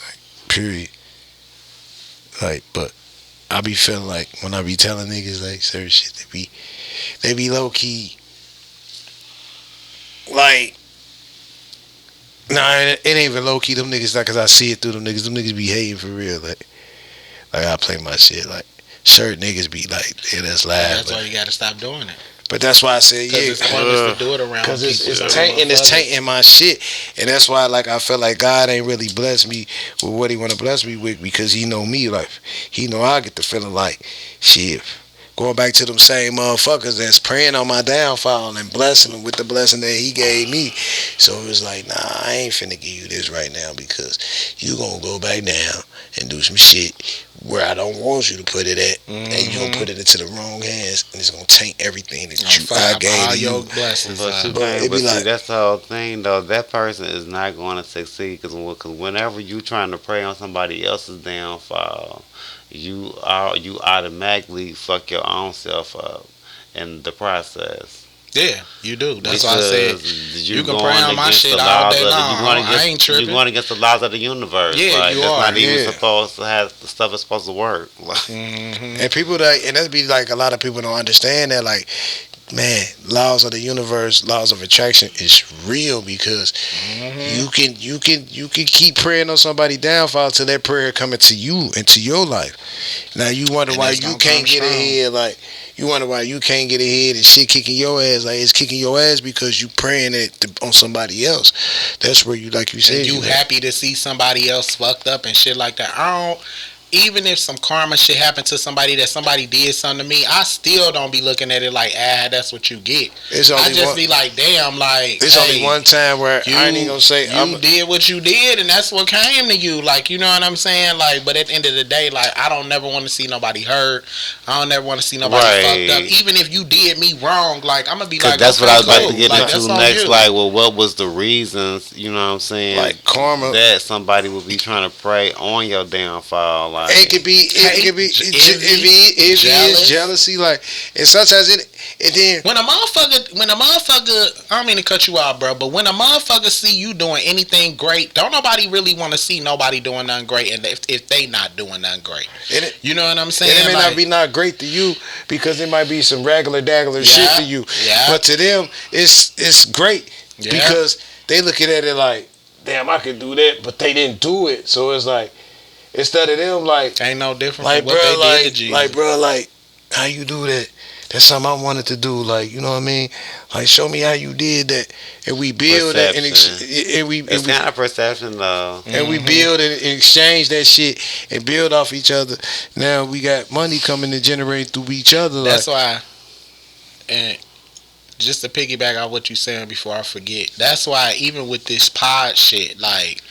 like, period. Like, but I be feeling like when I be telling niggas like certain shit, they be low key, like, nah, it ain't even low key. Them niggas, like, cause I see it through them niggas. Them niggas be hating for real, like I play my shit, like. Certain niggas be like, yeah, that's live. That's why you gotta stop doing it. But that's why I said, yeah, Because it's pointless to do it around because people. it's tainting my shit, and that's why, like, I feel like God ain't really blessed me with what He want to bless me with, because He know me, like, He know I get the feeling like, shit, going back to them same motherfuckers that's praying on my downfall and blessing them with the blessing that He gave me. So it was like, nah, I ain't finna give you this right now, because you gonna go back down and do some shit where I don't want you to put it at, and you gonna put it into the wrong hands, and it's gonna taint everything that I gave all to you. your blessings. But you But can't. it But be see, like- that's the whole thing, though. That person is not going to succeed because whenever you trying to pray on somebody else's downfall, you automatically fuck your own self up in the process. Yeah, you do. That's why I said you can pray on my shit all all day long. I ain't tripping. You're going against the laws of the universe. Yeah, like, you that's are. not even Yeah. supposed to have the stuff is supposed to work. Like, And people and that'd be like a lot of people don't understand that. Like, man, laws of the universe, laws of attraction is real because you can keep praying on somebody's downfall till that prayer come into you, into your life. Now you wonder And why it's you gonna can't come get strong. ahead. Like, you wonder why you can't get ahead and shit kicking your ass. Like, it's kicking your ass because you praying it on somebody else. That's where you, like you said, And you happy to see somebody else fucked up and shit like that. I don't. Even if some karma shit happened to somebody that somebody did something to me, I still don't be looking at it like, that's what you get. It's only I just one, be like, damn, like, it's only one time where I ain't even gonna say you did what you did, and that's what came to you. Like, you know what I'm saying? Like, but at the end of the day, like, I don't never want to see nobody hurt. I don't never want to see nobody Right. fucked up. Even if you did me wrong, like, I'm gonna be 'cause like, that's okay, what I was about cool. to get Like, into that's on next. you. Like, well, what was the reasons? You know what I'm saying? like karma. That somebody would be trying to prey on your downfall. Like, It could be Envy, jealous. jealousy, like, and sometimes it then When a motherfucker, I don't mean to cut you out, bro, but when a motherfucker see you doing anything great, don't nobody really want to see nobody doing nothing great, and if they not doing nothing great, you know what I'm saying? and it may Like, not be not great to you because it might be some regular shit to you, yeah. but to them it's great Yeah. because they looking at it like, damn, I could do that, but they didn't do it, so it's like instead of them like ain't no different like from what bro, they did to Jesus. like bro, like how you do that? That's something I wanted to do. Like, you know what I mean? Like, show me how you did that, and we build that, and it's kind of perception, though. and we build and exchange that shit and build off each other. Now we got money coming to generate through each other. That's like, why, and just to piggyback on what you saying before I forget, that's why even with this pod shit, like,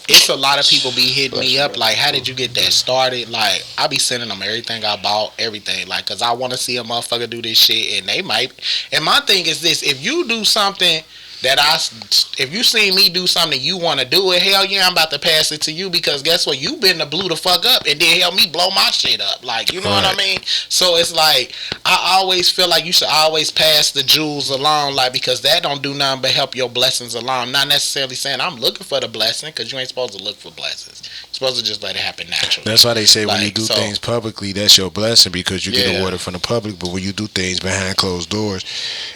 it's a lot of people be hitting me up like, how did you get that started? Like, I be sending them everything I bought, everything, like, cause I want to see a motherfucker do this shit, and they might. And my thing is this: if you do something if you see me do something you want to do it, hell yeah, I'm about to pass it to you, because guess what? You been the blew the fuck up and then help me blow my shit up. Like, you know what I mean? So it's like, I always feel like you should always pass the jewels along, like, because that don't do nothing but help your blessings along. Not necessarily saying I'm looking for the blessing, because you ain't supposed to look for blessings. You're supposed to just let it happen naturally. that's why they say when you Like, do so- things publicly, that's your blessing because you get Yeah. awarded from the public. But when you do things behind closed doors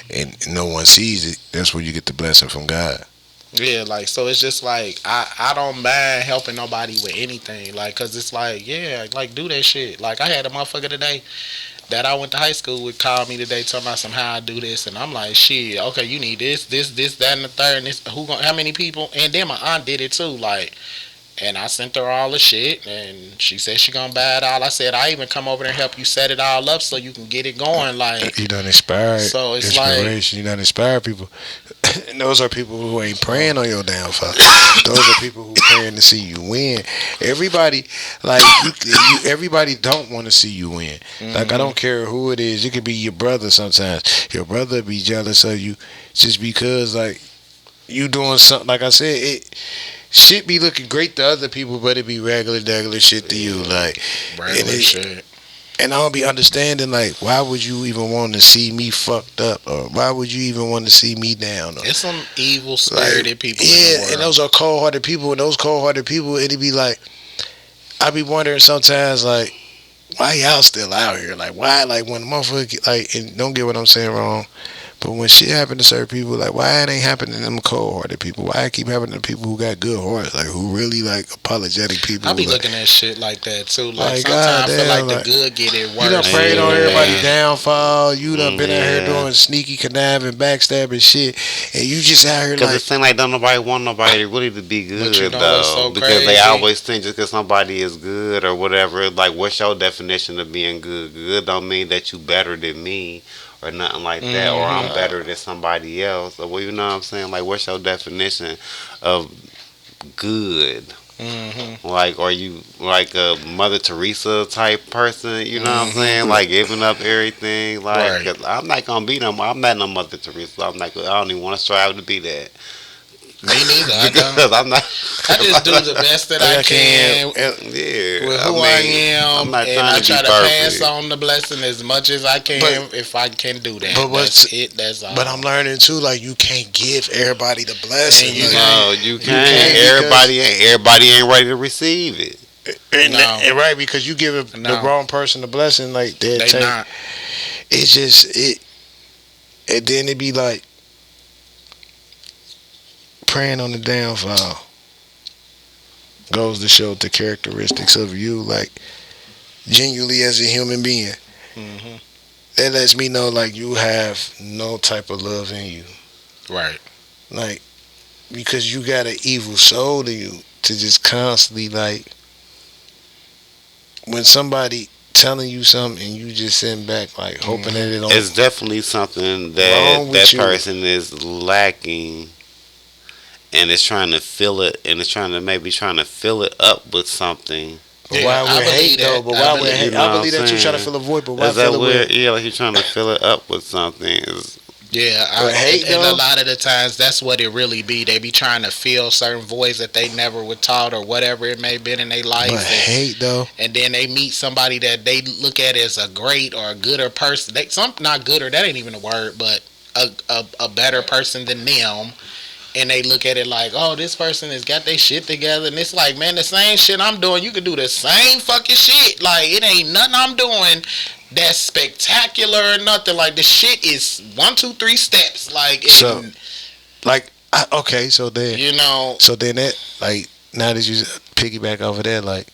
and no one sees it, that's when you get the blessing from God. Yeah, like, so it's just like, I don't mind helping nobody with anything, like, cause it's like, yeah, like, do that shit. Like, I had a motherfucker today that I went to high school with call me today talking about how I do this, and I'm like, shit, okay, you need this, that, and the third, and this, how many people? And then my aunt did it too, like, and I sent her all the shit, and she said she gonna buy it all. I said, I even come over there and help you set it all up so you can get it going, like. You done inspired So it's like- inspiration. You done inspired people. And those are people who ain't praying on your downfall. Those are people who praying to see you win. Everybody, like everybody don't want to see you win. Like, I don't care who it is. It could be your brother sometimes. Your brother be jealous of you just because, like, you doing something. Like I said, shit be looking great to other people, but it be regular shit to you. Like, Regular shit. and I don't be understanding, like, why would you even want to see me fucked up, or why would you even want to see me down? Or, It's some evil spirited people in the yeah, world. and those are cold-hearted people. And those cold-hearted people, it'd be like, I be wondering sometimes, like, why y'all still out here? Like, why? Like, when the motherfucker, like, and don't get what I'm saying wrong, but when shit happen to certain people, like, why it ain't happening to them cold-hearted people? Why it keep happening to people who got good hearts, like, who really, like, apologetic people? I be like, looking at shit like that too. Like, Like, sometimes I feel goddamn, like like, the good get it worse. you done prayed on Yeah. everybody's downfall. You done been out here Yeah. doing sneaky, conniving, backstabbing shit, and you just out here Because like, it seems like don't nobody want nobody really to be good, you know though. what's so because crazy? they always think just because somebody is good or whatever, like, what's your definition of being good? Good don't mean that you better than me or nothing like that, or I'm better than somebody else. Or, well, you know what I'm saying? Like, what's your definition of good? Like, are you like a Mother Teresa type person? You know what I'm saying? Like, giving up everything. Like, Right. 'cause I'm not gonna be no. I'm not no Mother Teresa. I don't even want to strive to be that. Me neither. I don't. Because I'm not. I just do the best that I can Yeah, with who I am, I'm not and trying I to try be to pass perfect. on the blessing as much as I can if I can do that. But That's it. That's all. But I'm learning too, like you can't give everybody the blessing. And you like, No, you can't can't. Everybody ain't ready to receive it. and right, because you give the No. wrong person the blessing, like they not. It's just it, and then it be like praying on the downfall. Goes to show the characteristics of you, like genuinely as a human being. Mm-hmm. That lets me know, like you have no type of love in you, Right. like because you got an evil soul to you to just constantly like when somebody telling you something and you just sitting back like hoping that it don't. It's definitely something Wrong that with that you. person is lacking, and it's trying to fill it, and it's trying to fill it up with something. But Yeah, why I would believe hate that. though? But I why would believe- hate? You know I what believe I'm that you trying to saying? fill a void, but why Is that fill it weird? with? Yeah, like you're trying to fill it up with something. Yeah, But hate, and though? a lot of the times that's what it really be. They be trying to fill certain voids that they never were taught or whatever it may have been in their life. But hate though. And then they meet somebody that they look at as a great or a gooder person. Not gooder, that ain't even a word, but a better person than them. And they look at it like, oh, this person has got their shit together. And it's like, man, the same shit I'm doing, you can do the same fucking shit. Like, it ain't nothing I'm doing that's spectacular or nothing. Like, the shit is 1, 2, 3 steps. Like, So, like, okay, so then, you know, so then that, like, now that you piggyback over there, like,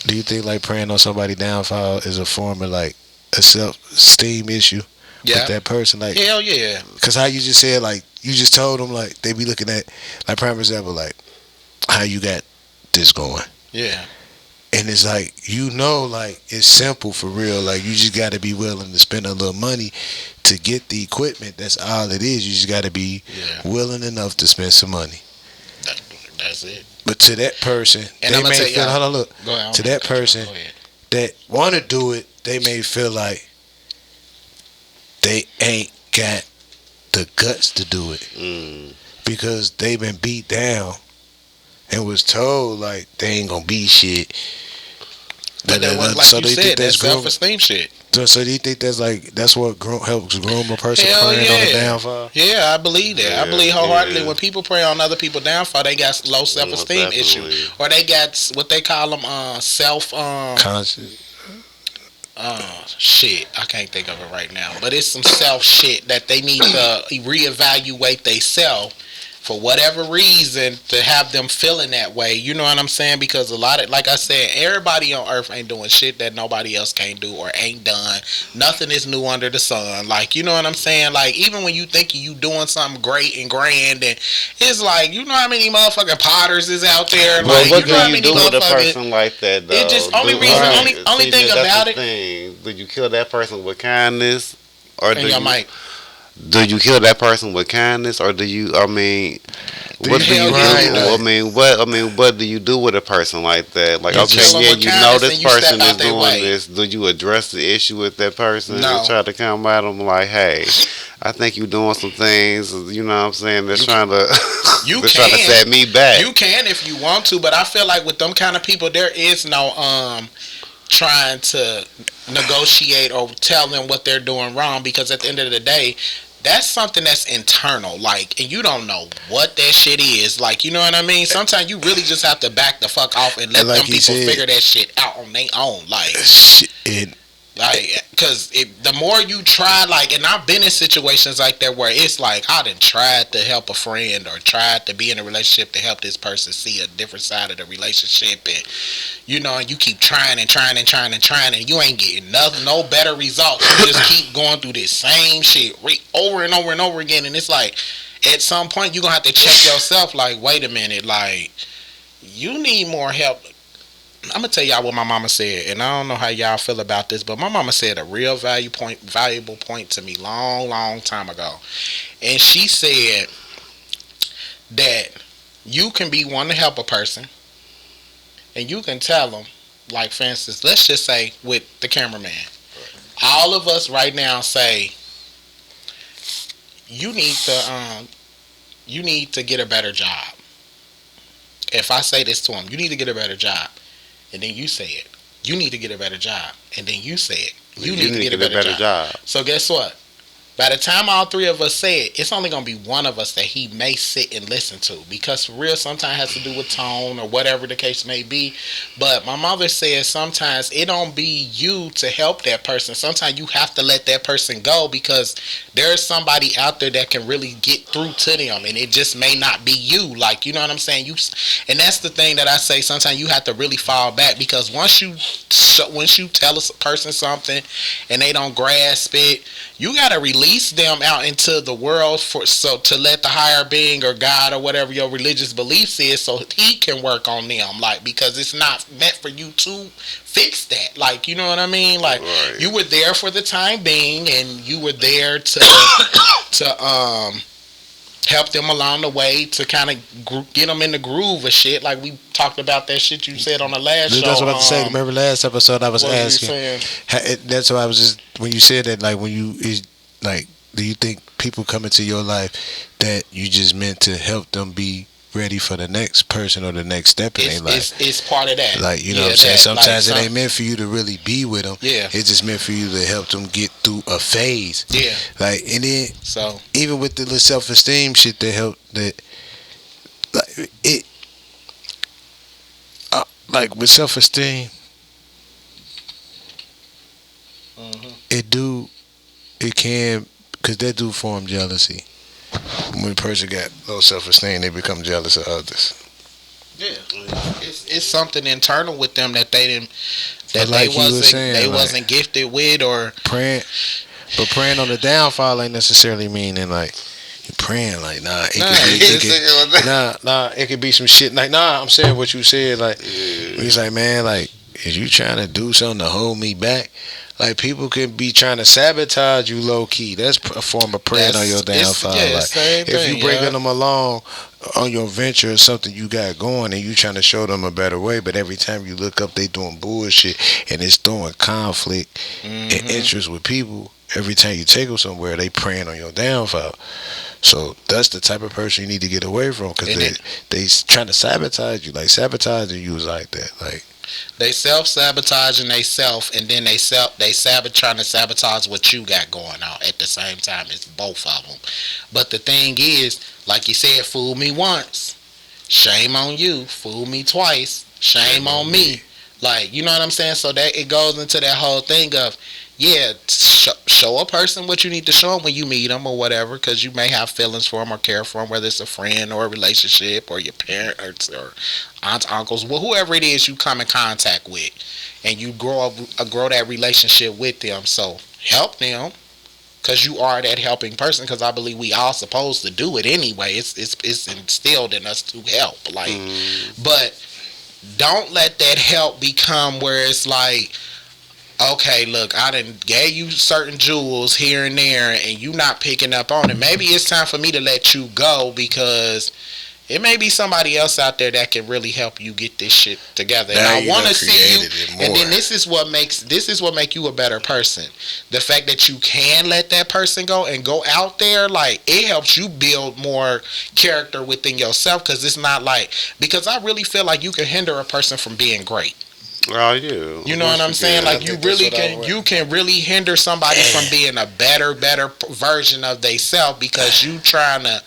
do you think like praying on somebody downfall is a form of like a self-esteem issue yeah. with that person? Like, Hell yeah. because how you just said, like, you just told them, like, they be looking at, like, prime example, like, how you got this going. Yeah. And it's like, you know, like, it's simple for real. Like, you just got to be willing to spend a little money to get the equipment. That's all it is. You just got to be willing enough to spend some money. That's it. But to that person, And they I'ma may tell feel, y'all- hold on, look. Go ahead, To that person Go ahead. that want to do it, they may feel like they ain't got the guts to do it because they've been beat down and was told like they ain't gonna be shit. But that was, like So you do you said, think that's that's groom? self-esteem shit. So do you think that's like that's what helps groom a person Hell praying on the yeah. downfall? Yeah, I believe that. I Yeah, believe wholeheartedly yeah. when people pray on other people's downfall, they got low self-esteem definitely. issue, or they got what they call them self Conscious. shit. I can't think of it right now, but it's some self shit that they need to reevaluate they self for whatever reason to have them feeling that way. You know what I'm saying? Because a lot of, like I said, everybody on earth ain't doing shit that nobody else can't do or ain't done. Nothing is new under the sun. Like, you know what I'm saying? Like, even when you think you doing something great and grand, and it's like, you know how many motherfucking potters is out there? Well, Like, what you know how do you many do with a motherfuckers. person like that, though? It just- only Do- reason- Right. only See, thing that's about the it- thing. Do you kill that person with kindness, or And do your you? mic. Do you kill that person with kindness, or do you? I mean, what do you Hell do? yeah. What do you do with a person like that? Like, You okay, kill 'em yeah, with you know kindness this and you step person out is their doing way. this. Do you address the issue with that person No. and try to come at them like, hey, I think you're doing some things. You know what I'm saying? They're trying to. You they're trying to can. set me back. You can if you want to, but I feel like with them kind of people, there is no trying to negotiate or tell them what they're doing wrong, because at the end of the day, that's something that's internal, like, and you don't know what that shit is. Like, you know what I mean? Sometimes you really just have to back the fuck off and let And like them you people said- figure that shit out on their own. Like, It Like, cause the more you try, like, and I've been in situations like that where it's like I done tried to help a friend or tried to be in a relationship to help this person see a different side of the relationship, and you know, and you keep trying and trying and trying and trying, and you ain't getting nothing, no better results. You just keep going through this same shit over and over and over again, and it's like at some point you're gonna have to check yourself. Like, wait a minute, like, you need more help. I'm gonna tell y'all what my mama said, and I don't know how y'all feel about this, but my mama said a real valuable point to me long time ago, and she said that you can be one to help a person, and you can tell them, like, for instance, let's just say with the cameraman, all of us right now say you need to you need to get a better job. If I say this to him, you need to get a better job, and then you say it, you need to get a better job, and then you say it, you need to get a better job. So guess what? By the time all three of us say it, it's only going to be one of us that he may sit and listen to. Because for real, sometimes it has to do with tone or whatever the case may be. But my mother says sometimes it don't be you to help that person. Sometimes you have to let that person go because there's somebody out there that can really get through to them. And it just may not be you. Like, you know what I'm saying? And that's the thing that I say. Sometimes you have to really fall back. Because once you tell a person something and they don't grasp it, you got to release them out into the world to let the higher being or God or whatever your religious beliefs is so he can work on them. Like, because it's not meant for you to fix that. Like, you know what I mean? Like, right. You were there for the time being and you were there to help them along the way to kind of get them in the groove of shit. Like we talked about that shit you said on the last show. That's what I was saying. Remember last episode I was asking. That's why I was just, when you said that, like, do you think people come into your life that you just meant to help them be ready for the next person or the next step in their life? It's part of that. Like, you know what I'm saying? Sometimes it ain't meant for you to really be with them. Yeah. It's just meant for you to help them get through a phase. Yeah. Like, and then, so even with the little self-esteem shit that help, that, like, it, like with self-esteem, it can, because that do form jealousy. When a person got low self-esteem, they become jealous of others. Yeah, it's something internal with them that they didn't, that like they wasn't gifted with, or praying. But praying on the downfall ain't necessarily meaning like you're praying. Like, it could be some shit. Like, I'm saying what you said. Like, he's like, man, like, is you trying to do something to hold me back? Like, people could be trying to sabotage you low key. That's a form of praying on your downfall. Like, if you bringing them along on your venture or something you got going and you trying to show them a better way, but every time you look up, they doing bullshit and it's throwing conflict and interest with people. Every time you take them somewhere, they praying on your downfall. So that's the type of person you need to get away from, because they trying to sabotage you. Like, sabotaging you is like that. Like, they self-sabotaging they self, and then they trying to sabotage what you got going on at the same time. It's both of them. But the thing is, like you said, fool me once, shame on you. Fool me twice, shame on me. Like, you know what I'm saying? So that it goes into that whole thing of, yeah, show a person what you need to show them when you meet them or whatever, because you may have feelings for them or care for them, whether it's a friend or a relationship or your parents or aunts, uncles, whoever it is you come in contact with, and you grow that relationship with them. So help them, because you are that helping person, because I believe we all supposed to do it anyway. It's instilled in us to help. Like, but don't let that help become where it's like, okay, look, I done gave you certain jewels here and there, and you not picking up on it. Maybe it's time for me to let you go, because it may be somebody else out there that can really help you get this shit together. And I want to see you. And then this is what make you a better person. The fact that you can let that person go and go out there, like, it helps you build more character within yourself, because it's not like, because I really feel like you can hinder a person from being great. Well, you. You know what I'm saying? Like, you can really hinder somebody from being a better version of themselves, because you trying to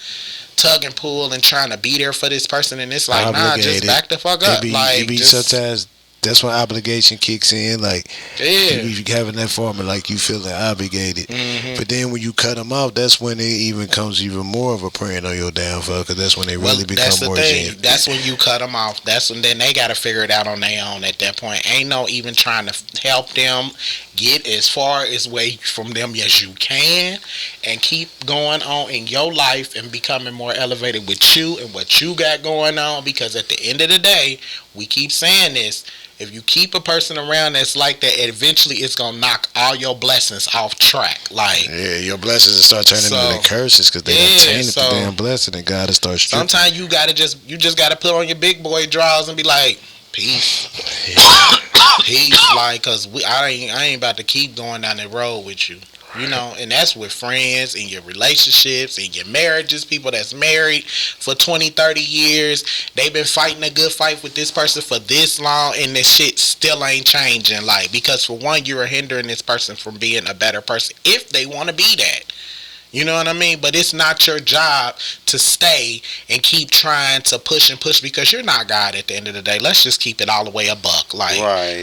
tug and pull and trying to be there for this person, and it's like, just back the fuck up. Sometimes that's when obligation kicks in. Like, you having that form of, like, you feeling obligated. But then when you cut them off, that's when it even comes even more of a praying on your downfall, because that's when they really become more genuine. That's when you cut them off. That's when then they got to figure it out on their own at that point. Ain't no even trying to help them get as far away from them as you can, and keep going on in your life and becoming more elevated with you and what you got going on. Because at the end of the day, we keep saying this, if you keep a person around that's like that, eventually it's gonna knock all your blessings off track. Like, yeah, your blessings will start turning into curses, because they done tainted the damn blessing, and God will start stripping. Sometimes you just gotta put on your big boy drawers and be like, peace, peace, like, cause I ain't about to keep going down the road with you. You know, and that's with friends, in your relationships, in your marriages, people that's married for 20, 30 years. They've been fighting a good fight with this person for this long, and this shit still ain't changing. Like, because for one, you're hindering this person from being a better person if they want to be that. You know what I mean? But it's not your job to stay and keep trying to push and push, because you're not God at the end of the day. Let's just keep it all the way a buck. Like,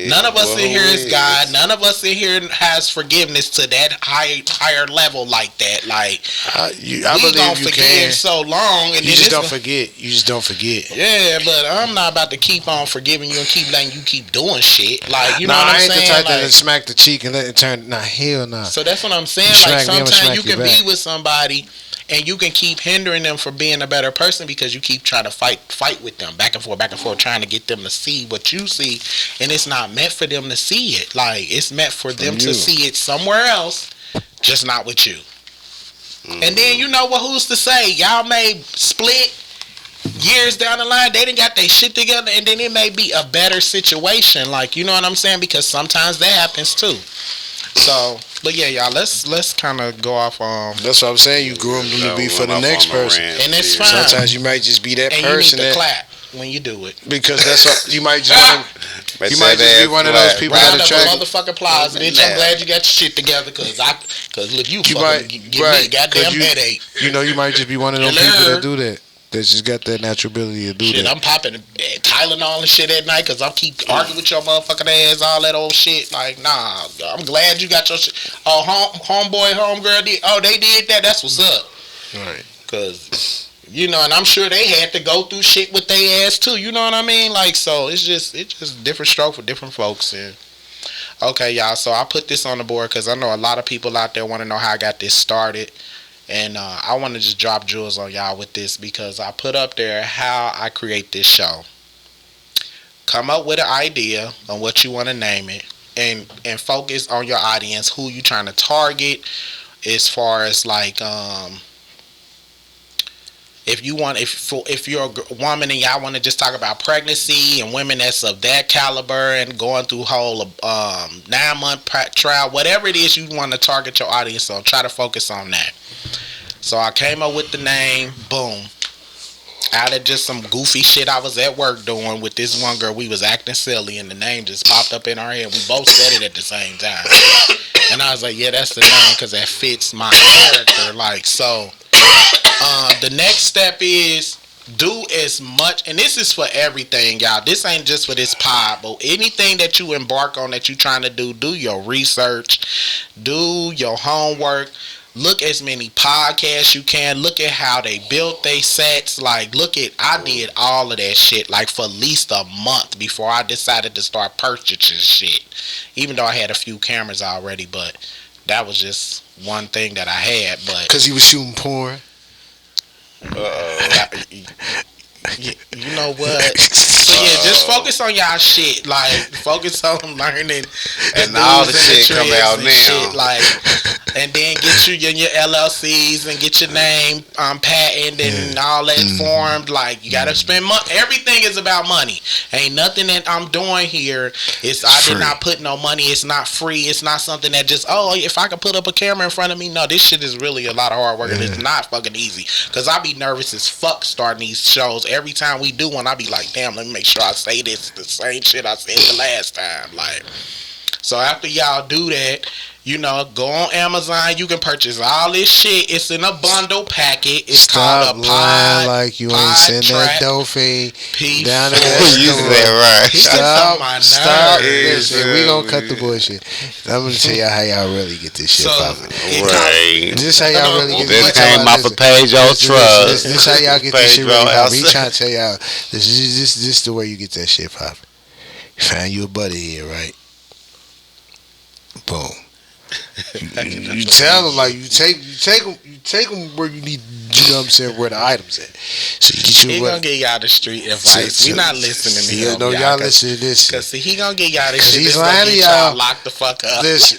none of us in here is God. None of us in here has forgiveness to that higher level like that. Like, I we believe gonna you forgive can. so long, and You just don't forget. You just don't forget. Yeah, but I'm not about to keep on forgiving you and keep letting you keep doing shit. Like, you know what I I'm ain't saying? the type Like, that smack the cheek and let it turn. Nah, hell nah. so that's what I'm saying. Smack Like, me, I'ma sometimes smack you you can back. be with somebody and you can keep hindering them from being a better person because you keep trying to fight with them back and forth, trying to get them to see what you see, and it's not meant for them to see it. Like, it's meant for them to see it somewhere else, just not with you. And then, you know what? Who's to say y'all may split years down the line? They done got their shit together, and then it may be a better situation. Like, you know what I'm saying? Because sometimes that happens too. So, but yeah, y'all, let's kind of go off on. That's what I'm saying. You groom them to be for the next person, and it's fine. Sometimes you might just be that and person you need to that clap when you do it, because that's what you might just want to. You might just be one of those people round that up attract. a motherfucking applause, bitch. I'm glad you got your shit together, cause look, you fucking give me a goddamn headache. You know, you might just be one of those people that do that. That just got that natural ability to do Shit, that. I'm popping Tylenol and shit at night because I keep arguing with your motherfucking ass, all that old shit. Like, nah, I'm glad you got your shit. Oh, homeboy, homegirl did. Oh, they did that. That's what's up. Right. Because, you know, and I'm sure they had to go through shit with their ass too. You know what I mean? Like, so it's just different stroke for different folks. And okay, y'all. So I put this on the board because I know a lot of people out there want to know how I got this started. And I want to just drop jewels on y'all with this because I put up there how I create this show. Come up with an idea on what you want to name it, and focus on your audience, who you trying to target, as far as like if you're a woman and y'all want to just talk about pregnancy and women that's of that caliber and going through whole 9-month trial, whatever it is you want to target your audience on, try to focus on that. So I came up with the name, boom, out of just some goofy shit I was at work doing with this one girl. We was acting silly and the name just popped up in our head. We both said it at the same time. And I was like, yeah, that's the name because that fits my character. Like, so the next step is do as much, and this is for everything, y'all. This ain't just for this pod, but anything that you embark on that you trying to do your research, do your homework. Look as many podcasts you can. Look at how they built their sets. Like, I did all of that shit like for at least a month before I decided to start purchasing shit. Even though I had a few cameras already, but that was just one thing that I had. But because he was shooting porn. You know what? So yeah, just focus on y'all shit. Like, focus on learning and all the shit come out now. Shit, like, and then get your LLCs and get your name patented and all that formed. Like, you gotta spend money. Everything is about money. Ain't nothing that I'm doing here is I did not put no money. It's not free. It's not something that just if I could put up a camera in front of me. No, this shit is really a lot of hard work and it's not fucking easy. Cause I be nervous as fuck starting these shows. Every time we do one, I be like, damn, let me make sure I say this the same shit I said the last time. Like, so after y'all do that, you know, go on Amazon. You can purchase all this shit. It's in a bundle packet. It's Stop called a lying pod. Like you ain't send that dough fee down to that You store. said right. Stop. Listen, we gonna cut the bullshit. I'm gonna tell y'all how y'all really get this shit poppin'. Right. This how y'all really get This this. came off a page on trust. This how y'all get this shit really poppin'. He trying to tell y'all this is the way you get that shit poppin'. You find you a buddy here, right? Boom. You tell them, like, you take them where you need, you know what I'm saying, where the items at. So you get He gonna get y'all the street advice. We not listening to him. No, y'all listen to this. Cause he gonna get y'all this shit. He's This lying gonna to get y'all. Lock the fuck up. Listen,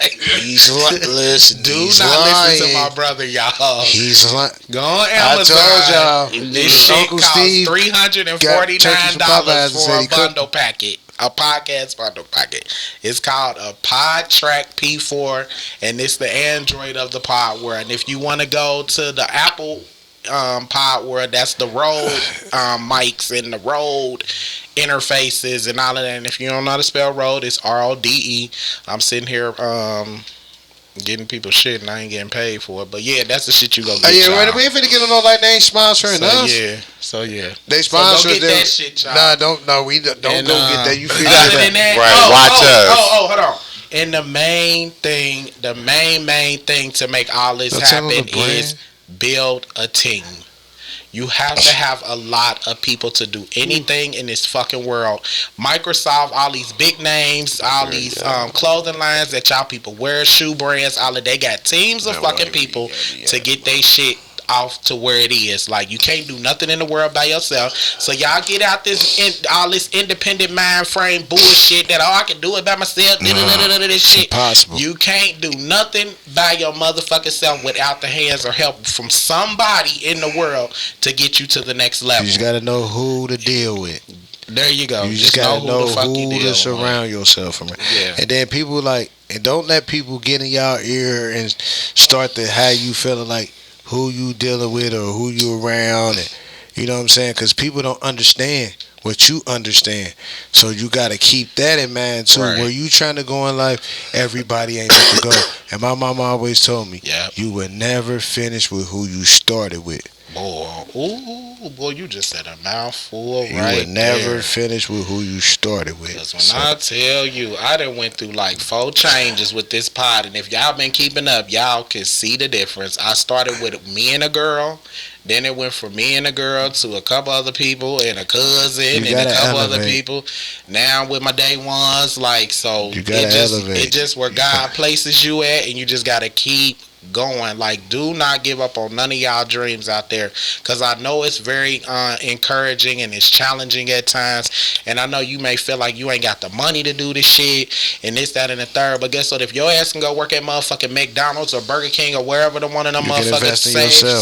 listen. Do he's not lying. listen to my brother, y'all. He's lying. Go on Amazon. I told y'all. This shit Uncle costs Steve $349 for a bundle packet. a podcast bundle pocket. It's called a PodTrack P4, and it's the Android of the Pod World. And if you want to go to the Apple Pod World, that's the Rode mics and the Rode interfaces and all of that. And if you don't know how to spell Rode, it's RODE. I'm sitting here getting people shit and I ain't getting paid for it. But yeah, that's the shit you go get. Right. We ain't finna get on no like they ain't sponsoring us. So yeah. They sponsor go get that shit, y'all. Nah, don't go get that. You feel other than that, watch us. Hold on. And the main thing to make all this happen is build a team. You have to have a lot of people to do anything in this fucking world. Microsoft, all these big names, all these clothing lines that y'all people wear, shoe brands, all of they got teams of fucking people to get they shit off to where it is. Like, you can't do nothing in the world by yourself. So y'all get out all this independent mind frame bullshit that I can do it by myself. This shit. Impossible. You can't do nothing by your motherfucking self without the hands or help from somebody in the world to get you to the next level. You just gotta know who to deal with. There you go. You just gotta know who to with. surround yourself around. Yeah. And then people and don't let people get in y'all ear and start to how you feeling like who you dealing with or who you around, and you know what I'm saying? Because people don't understand what you understand, so you got to keep that in mind too. Right. Where you trying to go in life, everybody ain't meant to go. And my mama always told me, you will never finish with who you started with. Boy, you just said a mouthful. You would never finish with who you started with. Because when I tell you, I done went through like 4 changes with this pod, and if y'all been keeping up, y'all can see the difference. I started with me and a girl, then it went from me and a girl to a couple other people and a cousin and a couple other people. Now with my day ones, like, so it just where God places you at, and you just gotta keep going. Like, do not give up on none of y'all dreams out there, because I know it's very encouraging and it's challenging at times, and I know you may feel like you ain't got the money to do this shit and this, that, and the third, but guess what? If your ass can go work at motherfucking McDonald's or Burger King or wherever the one of them motherfuckers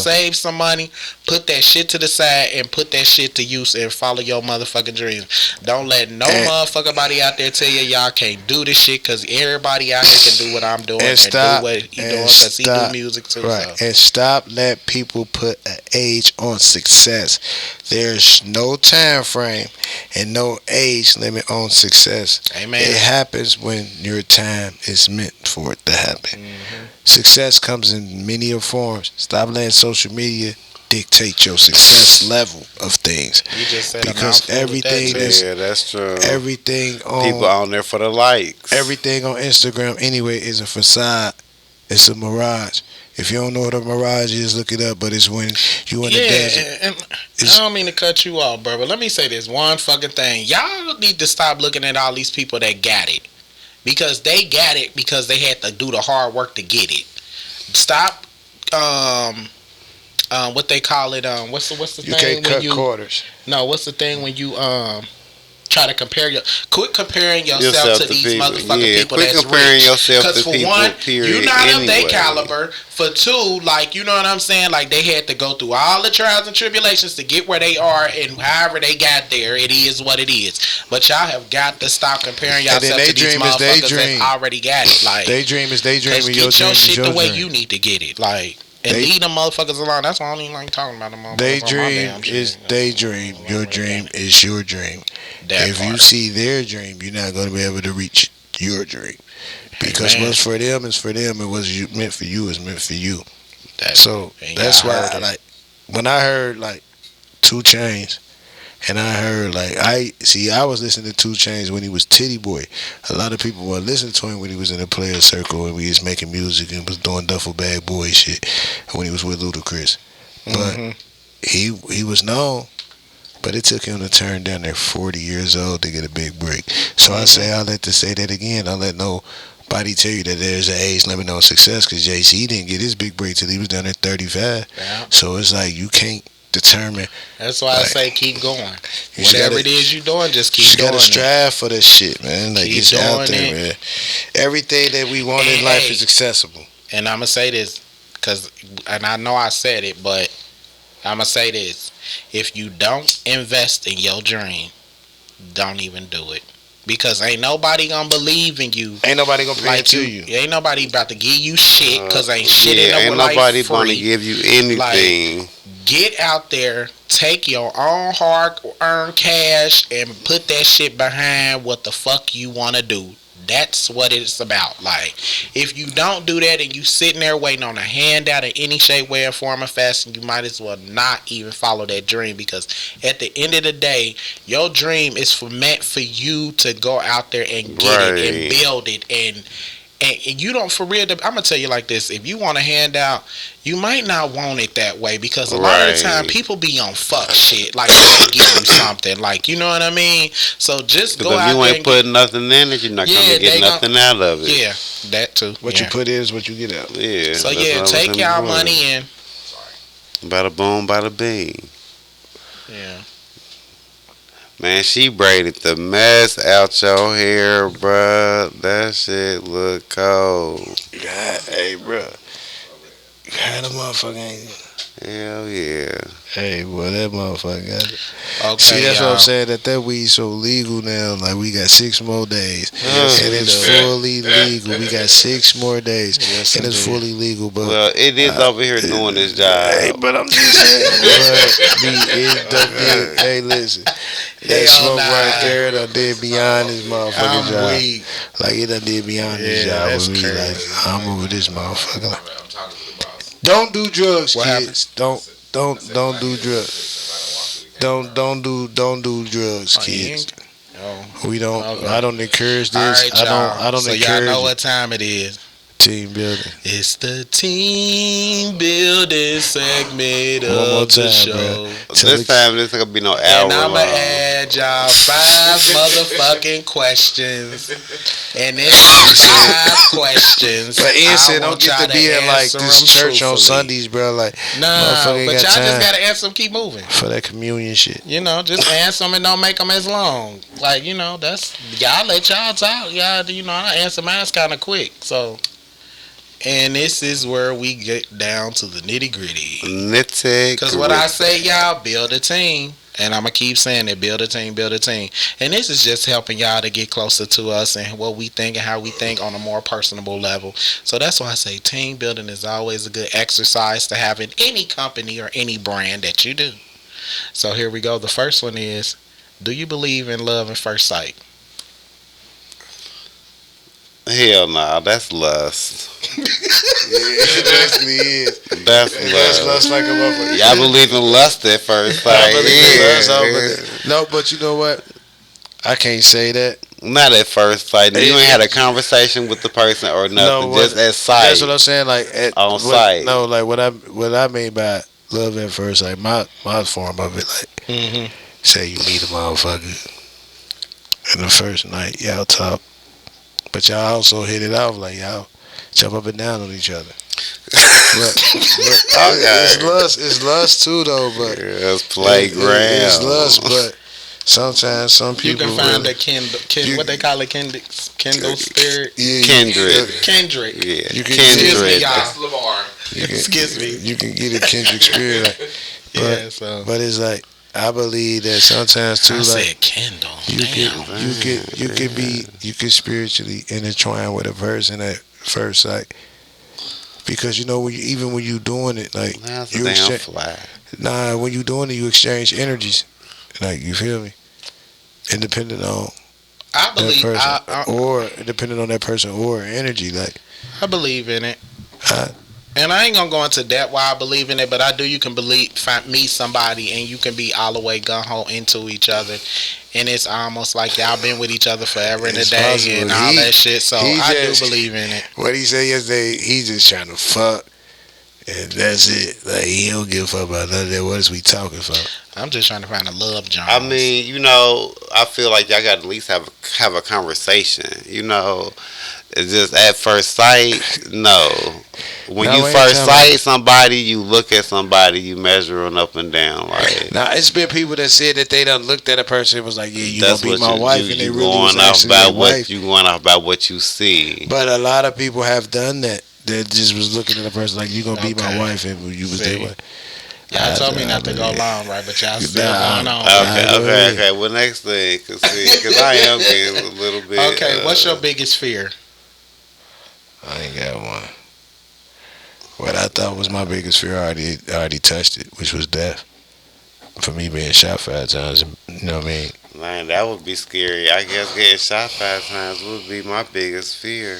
save some money, put that shit to the side and put that shit to use and follow your motherfucking dreams. Don't let no motherfucking body out there tell you y'all can't do this shit, because everybody out here can do what I'm doing and do what he doing, because he do music too. Right. So. And stop let people put an age on success. There's no time frame and no age limit on success. Amen. It happens when your time is meant for it to happen. Mm-hmm. Success comes in many forms. Stop letting social media dictate your success level of things. You just said because everything is that's true. Everything on people on there for the likes. Everything on Instagram anyway is a facade. It's a mirage. If you don't know what a mirage is, look it up. But it's when you in the desert. And I don't mean to cut you off, bro, but let me say this one fucking thing. Y'all need to stop looking at all these people that got it, because they got it because they had to do the hard work to get it. Stop. What they call it? What's the thing? You can't cut quarters. No, what's the thing when you try to quit comparing yourself to these motherfucking people quit that's comparing rich. yourself Because to for people, one, period, you're not anyway. of their caliber. For two, like, you know what I'm saying? Like, they had to go through all the trials and tribulations to get where they are, and however they got there, it is what it is. But y'all have got to stop comparing yourself to these motherfuckers that already got it. Like, they dream is they dream, and get your shit the way dream. you need to get it. Like, and leave them motherfuckers alone. That's why I don't even like talking about them motherfuckers. They dream is they dream. Your dream is your dream. If you see their dream, you're not going to be able to reach your dream. Because what's for them is for them, and what's meant for you is meant for you. That's why when I heard like 2 Chainz, and I heard I was listening to 2 Chainz when he was Titty Boy. A lot of people were listening to him when he was in the player circle and we was making music and was doing duffel bag boy shit when he was with Ludacris. But he was known. But it took him to turn down there 40 years old to get a big break. So I let to say that again. I let nobody tell you that there's an age limit on success, because Jay-Z didn't get his big break till he was down at 35. Yeah. So it's like you can't determine. That's why I say keep going. Whatever it is you're doing, just keep doing it. You gotta strive for this shit, man. Like, it's out there, man. Everything that we want in life is accessible. And I'm gonna say this, and I know I said it, but I'm gonna say this. If you don't invest in your dream, don't even do it. because ain't nobody gonna believe in you. Ain't nobody gonna pay Like it to you. Ain't nobody about to give you shit because ain't shit in the ain't life nobody free. gonna give you anything. Like, get out there, take your own hard-earned cash, and put that shit behind what the fuck you want to do. That's what it's about. Like, if you don't do that and you sitting there waiting on a handout in any shape, way, or form, or fashion, you might as well not even follow that dream, because at the end of the day, your dream is meant for you to go out there and get it and build it, and you don't, for real, I'm gonna tell you like this: if you want a handout, you might not want it that way, because a lot of the time people be on fuck shit, like to give you something, like, you know what I mean. So just go out there. If you ain't putting nothing in it, you're not gonna get nothing out of it. Yeah, that too. What you put in is what you get out. Yeah. So yeah, take y'all money in. Bada boom, bada bing. Yeah. Man, she braided the mess out your hair, bruh. That shit look cold. God, hey, bruh. God, the motherfucker ain't. Hell yeah. Hey, boy, that motherfucker got it. Okay, see, that's y'all. what I'm saying, that weed so legal now. Like, we got 6 more days. And it's fully legal. We got 6 more days. And it's fully legal. But well, it is over here doing this job. Hey, but I'm just saying. Hey, listen. That smoke right there done did beyond this motherfucking job. Weak. Like, it done did beyond this job with me. Like, I'm over this motherfucker. Like, I'm talking to the boss. don't do drugs, What kids. Don't do drugs. Don't do drugs, kids. We don't. Okay. I don't encourage All this. right, y'all. I don't so y'all encourage know what time it is. team building. It's the team building segment One more of time, the show. bro. This time, this gonna be no hour And I'ma long. add y'all 5 motherfucking questions. And it's 5 questions. But Ian I said, don't want get y'all to being like answer this them church on truthfully. Sundays, bro. Like, Nah, motherfucker but ain't y'all got just time gotta answer them, keep moving. for that communion shit. You know, just answer them and don't make them as long. Like, you know, that's, y'all let y'all talk. Y'all, you know, I answer mine kind of quick. So, and this is where we get down to the nitty gritty. Because what I say, y'all, build a team. And I'm going to keep saying it, build a team, build a team. And this is just helping y'all to get closer to us and what we think and how we think on a more personable level. So that's why I say team building is always a good exercise to have in any company or any brand that you do. So here we go. The first one is, do you believe in love at first sight? Hell nah, that's lust. It basically is. That's That's lust. lust like a motherfucker. Y'all believe in lust at first sight? I believe in lust, I Yeah. believe- No, but you know what? I can't say that. Not at first sight. You ain't had a conversation with the person or nothing. what- Just at sight. That's what I'm saying. Like On sight. No, like what I mean by love at first sight. My form of it, like say you meet a motherfucker, and the first night y'all talk, but y'all also hit it off, like y'all jump up and down on each other. but it's lust too though. But it's playground. It's lust, but sometimes some You people can find really, a what they call it, Kindle spirit. yeah, Kendrick. Yeah, You can- Excuse me, Kendrick. y'all. That's LeVar. Excuse me. You can get a Kendrick spirit, like, Yeah, so. but it's like I believe that sometimes too, I like said Kendall. you can spiritually intertwine with a person at first sight, because you know when you doing it, like That's a you damn exchange, fly. when you doing it, you exchange energies, like you feel me, independent on I that believe person or depending on that person or energy, like I believe in it. I- And I ain't gonna go into that why I believe in it, but I do. You can meet somebody and you can be all the way gun ho into each other, and it's almost like y'all been with each other forever and a It's day possible. and all that shit. So I just- do believe in it. What he said yesterday, he's just trying to fuck, and that's it. Like he don't give a fuck about none of that. What is we talking for? I'm just trying to find a love John. I mean, you know, I feel like y'all got to at least have a conversation. You know, it's just at first sight. No, when No, you ain't first talking sight somebody, you look at somebody, you measure them up and down. Like Now it's been people that said that they done looked at a person and was like, yeah, you gonna that's be what my wife, and they you really was going off actually about their what wife. you going off about what you see. But a lot of people have done that. That just was looking at a person like, you gonna be my Okay. wife, and you was their See. wife. Y'all told me not to go long, right? But y'all still going on. Okay. Well, next thing, cause I am getting a little bit. Okay, what's your biggest fear? I ain't got one. What I thought was my biggest fear, I already touched it, which was death. For me, being shot 5 times, you know what I mean? Man, that would be scary. I guess getting shot 5 times would be my biggest fear.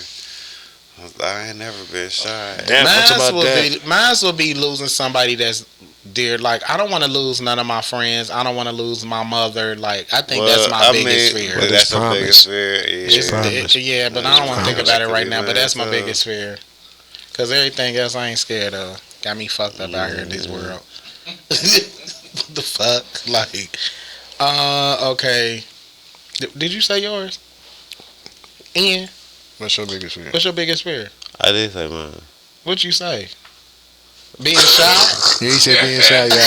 I ain't never been shot. Damn, what's about that? Mine will be losing somebody that's dear. Like, I don't want to lose none of my friends. I don't want to lose my mother. Like, I think that's my biggest fear. But That's it's the biggest promise. fear. Yeah, but I don't want to think about it right now. But that's my biggest fear. Because everything else I ain't scared of. Got me fucked up out here in this world. What the fuck? Like, okay. Did you say yours? Ian? What's your biggest fear? What's your biggest fear? I did say mine. What'd you say? Being shot? Yeah, he said being shot, y'all.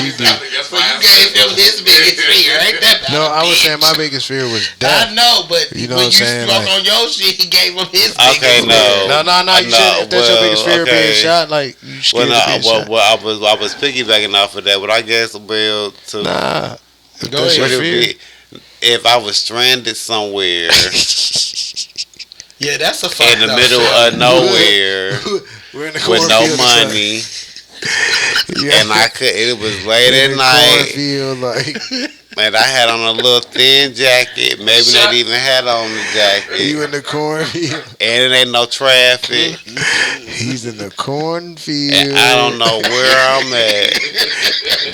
He did. Well, you gave him his biggest fear, ain't that? No, I was saying my biggest fear was death. I know, but You know when what I'm you saying? spoke Like- on your shit, he gave him his Okay, biggest fear. no. You said if that's your biggest fear of being shot, like, you scared of being shot. I was piggybacking off of that, but I guess to Nah. If Go that's ahead. your fear. if I was stranded somewhere Yeah, that's a fucked in the up middle feeling. of nowhere We're in the with no cornfield or something. money, Yeah. and it was late In at the night, cornfield, like, and I had on a little thin jacket, maybe not even had on the jacket, you in the cornfield. and it ain't no traffic. He's in the cornfield. And I don't know where I'm at.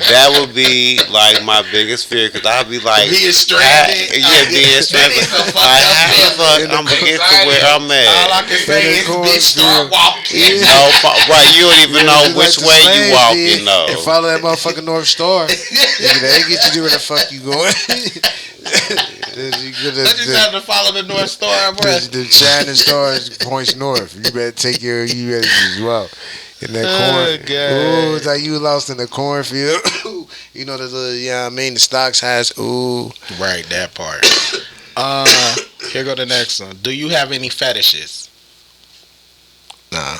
That would be like my biggest fear, because I'd be like, Being stranded. being stranded. That is a fucked Like, up how the feeling. fuck I'm gonna get to where I'm All at? I can say In is, the bitch, start walking. No, right? You don't even know Just which like the way you slaves walking. did, No. And follow that motherfucking North Star. Nigga, they ain't get you to where the fuck you going. I just have to follow the North Star, bro. The shining star points north. You better take care of you as well. In that corn. God. Ooh, it's like you lost in the cornfield. You know the little, yeah, I mean, the stocks has, ooh. Right, that part. Here go the next one. Do you have any fetishes? Nah.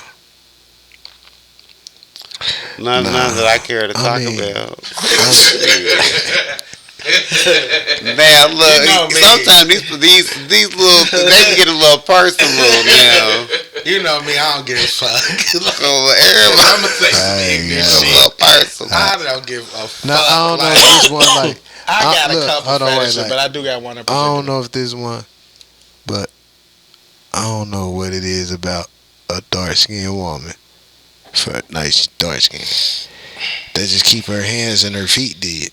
None that I care to talk mean, about. Now look, You know me. sometimes these little they get a little personal now. You know me, I don't give a fuck. So I'm everybody gonna say some ignorant a shit. little personal. I don't give a fuck. Nah, I don't know like, if this one, like, I got look, a couple hold on, wait, fetishes, like, but I do got one in I particular. don't know if this one, but I don't know what it is about a dark-skinned woman, for a nice dark-skin, that just keep her hands and her feet dead.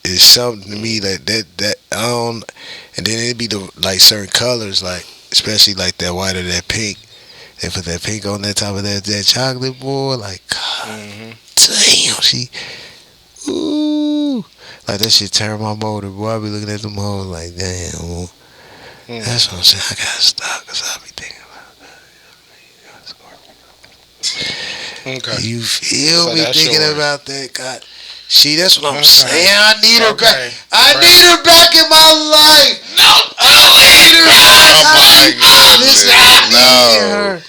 It's something to me that I don't, and then it'd be like certain colors, like especially like that white or that pink. They put that pink on that top of that chocolate, boy. Like, God damn, she, ooh, like that shit turn my motor, boy. I be looking at them hoes like, damn, boy. That's what I'm saying. I gotta stop, cause I be thinking about that. Okay. You feel So me that's thinking yours. about that, God. See, that's what I'm Okay. saying. I need her Okay. back. I Right. need her back in my life. No, I need her back. I need her.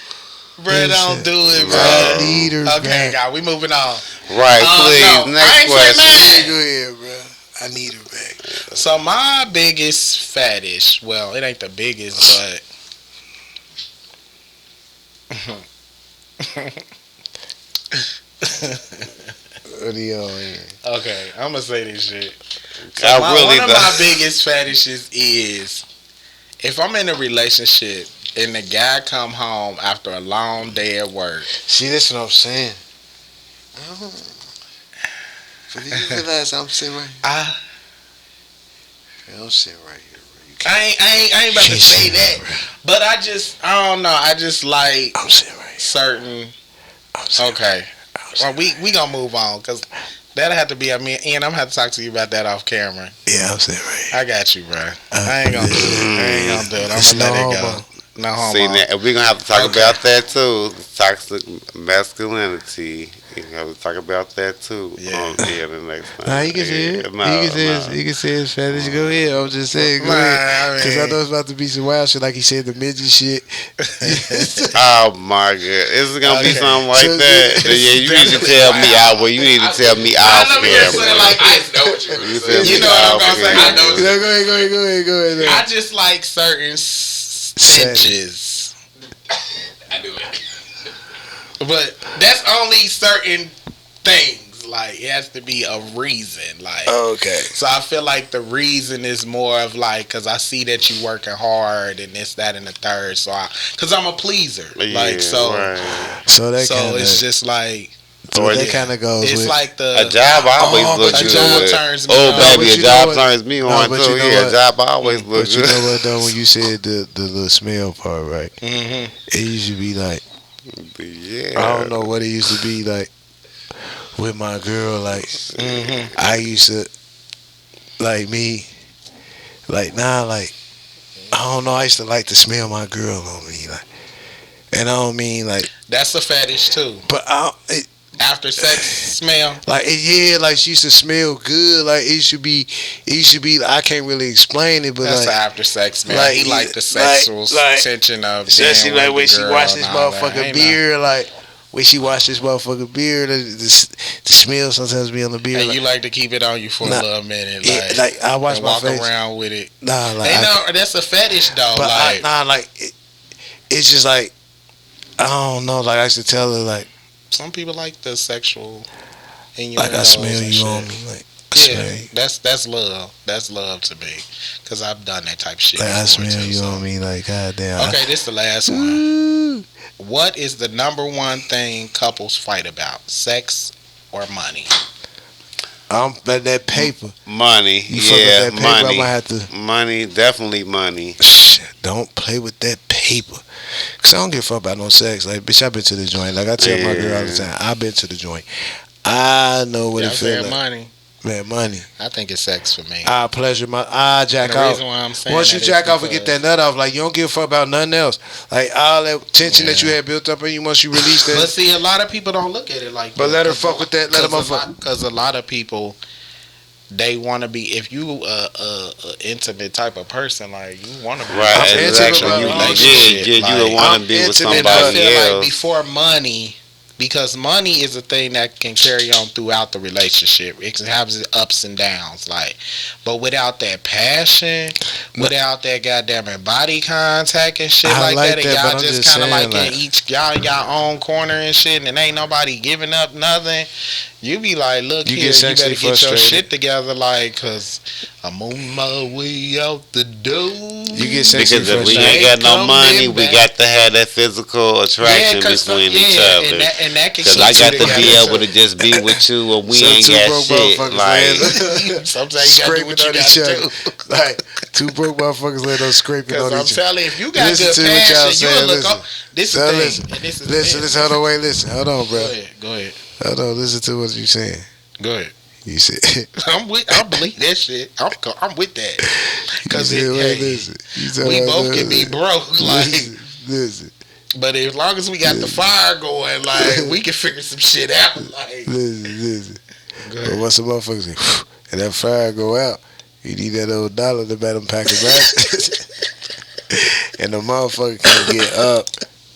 Bro, don't do it, bro. I need her Okay, back. guys, we moving on. Right, please. no, I Next ain't say question. Go ahead, bro. I need her back. So my biggest fetish, well, it ain't the biggest, What are you on here? okay, I'm gonna say this shit. So I one really of don't- my biggest fetishes is if I'm in a relationship and the guy come home after a long day at work. See, that's what I'm saying. But did you realize I'm sitting right here? I'm sitting right here, bro. You can't- I ain't about to Can't say see that, me, bro. but I don't know. I just like I'm sitting right here. certain. I'm sitting Okay, right here. well we gonna move on because that'll have to be. I mean, Ian, I'm gonna have to talk to you about that off camera. Yeah, I'm sitting right here. I got you, bro. I ain't gonna do it. I ain't gonna do it. I'm It's gonna let no it go. homo. No homo. See, now, we're gonna have to talk about that too. Toxic masculinity. You have to talk about that too. Yeah. The next time. Nah, you can say it. You can say it's fetish. Go ahead. I'm just saying. Go Nah, ahead. Because I I know it's about to be some wild shit, like he said, the midget shit. Oh my god, is it gonna be something like So, that? Yeah, you need to tell me out. Well, you need to tell me I off know you're saying camera. like this. I know what you're You saying. tell You me know what I'm off gonna say? camera. I know. Go ahead. I just like certain stenches. I do it. But that's only certain things. Like, it has to be a reason. Like, Okay. so I feel like the reason is more of like, because I see that you working hard and this, that, and the third. So because I'm a pleaser. Yeah, like, so, right. So that so kind of. it's just like, So that yeah. kind of goes it's with. like the A job always Oh, look but a you good. know job turns me Oh, on. but baby, you a know job what? turns me No, on but too. you know Yeah, what? a job always look But you good. know what though, when you said the little smell part, right? Mhm. It used to be like, Yeah. I don't know what it used to be like with my girl. Like I used to, like me, like now, like I don't know. I used to like to smell my girl on me, like, and I don't mean like, That's a fetish too. but After sex smell. like yeah, like she used to smell good. Like it should be. I can't really explain it, but That's like. an after sex smell. like, He like the like- sexual like- tension of Especially being with like when the she girl washed this and all that. motherfucking Ain't beard, like when she washed this motherfucking beard, the smell sometimes be on the beard. And Like, you like to keep it on you for Nah, a little minute, it, like I wash and my walk face. around with it. Nah, like Ain't no, that's a fetish though. but Like it's just like I don't know. Like I used to tell her, like some people like the sexual innuendos. I smell and you shit. on me, like I smell Yeah, you. that's love. That's love to me, cause I've done that type of shit. Like I before, smell too, you so. on me, like goddamn. Okay, this is the last one. Ooh. What is the number one thing couples fight about? Sex or money? But that paper. Money. You fuck with Yeah, that paper, I'm money. gonna have to. Money, definitely money. Shit, don't play with that paper. Cause I don't give a fuck about no sex. Like, bitch, I've been to the joint. Like I tell my girl all the time, I've been to the joint. I know what Y'all it feel saying like. money? Man, money. I think it's sex for me. I pleasure my. I jack And the off. reason why I'm saying Once you that is jack off and get because- that nut off, like you don't give a fuck about nothing else. Like all that tension that you had built up in you once you release But that. see, a lot of people don't look at it like But that. let her fuck with that. Let her motherfucker. Because a lot of people, they want to be. If you a intimate type of person, like you want to be Right, I'm in a intimate, sexual but I'm relationship. you like, would want I'm to be with intimate, and I somebody feel like else. before money, because money is a thing that can carry on throughout the relationship. It can have its ups and downs, like, but without that passion, without that goddamn body contact and shit I like like that, and that, but y'all I'm just just kind of saying, like in like- each y'all in y'all own corner and shit, and ain't nobody giving up nothing. You be like, look You here, get you better sexually get your frustrated. shit together, like, cause I'm on my way out the door. You get sexually Because if we frustrated. ain't got no Come money, in we back. got to have that physical attraction between each other. And that can Because keep I you got to together, be able too. to just be with you or we So ain't two got broke shit. motherfuckers, Like, man. Sometimes you gotta do Scraping what you on each gotta other. do. Like two broke motherfuckers let us scraping Because on I'm each other. telling you, if you got Listen good to what y'all passion, saying, you'll look listen. up. This is So the thing. listen, And this is listen, this. hold on, wait, listen, hold on, bro. Go ahead. Hold on, listen to what you saying. Go ahead. You said, I believe that shit. I'm with that. you Because said, wait, hey, listen. You said, we wait, both can listen. be broke. Like, Listen, but as long as we got the fire going, like, we can figure some shit out. Like, listen. go But ahead. once the motherfuckers say, and that fire go out, you need that old dollar to let them pack it back. And the motherfucker can get up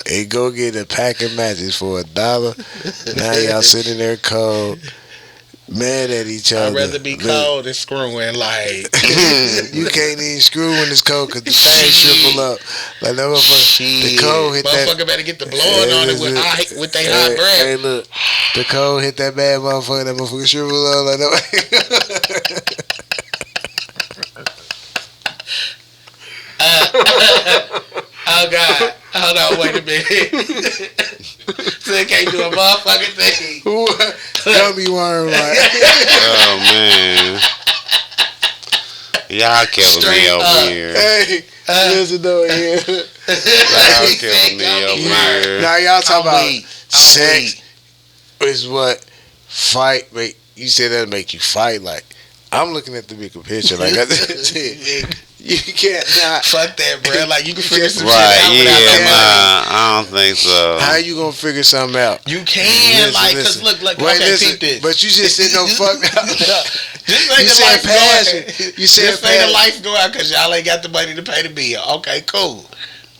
and go get a pack of matches for $1. Now y'all sitting there cold, mad at each other. I'd rather be cold than screwing. Like, You can't even screw when it's cold because the thing shrivel up. Like that motherfucker, the shit. cold hit that. Motherfucker better get the blowing on it with they hot breath. Hey, look, the cold hit that bad motherfucker. That motherfucker shrivel up like that. Oh God! Hold on, wait a minute. So they can't do a motherfucking thing. Gummy worm, like. oh, man. Y'all killing Straight me up. over here. Hey, listen though, here. Y'all killing me over here. Now y'all talk I'm about weak. sex is what fight make. You said that make you fight. Like I'm looking at the bigger picture. Like I said, You can't not. Fuck that, bro. Like you can figure some shit Right, out without yeah, no money. nah, I don't think so. How you gonna figure something out? You can, cause look, Wait, okay, listen, peep this. but you just said no fuck out. This You ain't the said life passion. going. You said This ain't the passion. life go out because y'all ain't got the money to pay the bill. Okay, cool.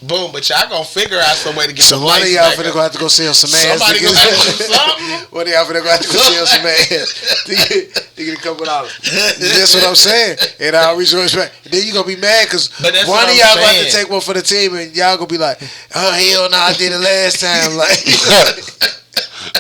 Boom, but y'all gonna figure out some way to get So the one of lights y'all back finna up. go have to go sell some ass. Somebody niggas. gonna have to do something. One of y'all finna go have to go sell some ass to get a couple dollars. That's what I'm saying. And I always respect. Then you gonna be mad because But that's one what of I'm y'all gonna have saying. to take one for the team, and y'all gonna be like, "Oh hell no, I did it last time." Like,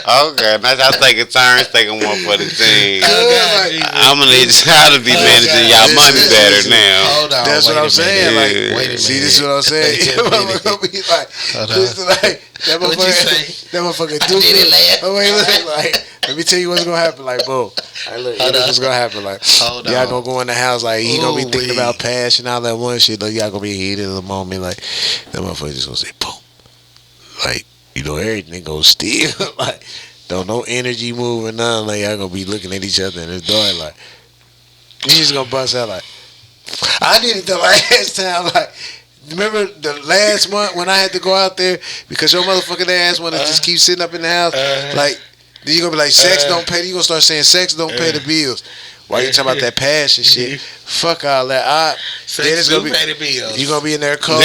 Okay, now y'all taking turns taking one for the team. Oh, God, like, Jesus. I'm gonna need y'all to be managing y'all money better now. Hold on. that's wait what a I'm saying. minute. Like, Yeah. Wait a minute. see, this is what I'm saying. Wait a minute. Gonna be like, Hold on. listen, like that What'd you motherfucker. say? That motherfucker I do did it good. last Oh wait, look, like, let me tell you what's gonna happen. Like, boom. Like, look, Hold this on. what's gonna happen. Like, Hold y'all on. gonna go in the house. Like, he gonna be Ooh, thinking wee. about passion, all that one shit. Like, y'all gonna be heated in the moment. Like, that motherfucker just gonna say, boom. Like, you know, everything goes still. Like, don't no energy moving, nothing. Like, y'all gonna be looking at each other in the door. Like, you just gonna bust out like, I did it the last time. Like, remember the last month when I had to go out there because your motherfucking ass wanna just keep sitting up in the house. Like, then you gonna be like, sex don't pay. You gonna start saying sex don't pay the bills. Why you talking about that passion shit? Fuck all that. Then it's Sex do gonna be. pay the bills. You gonna be in there cold,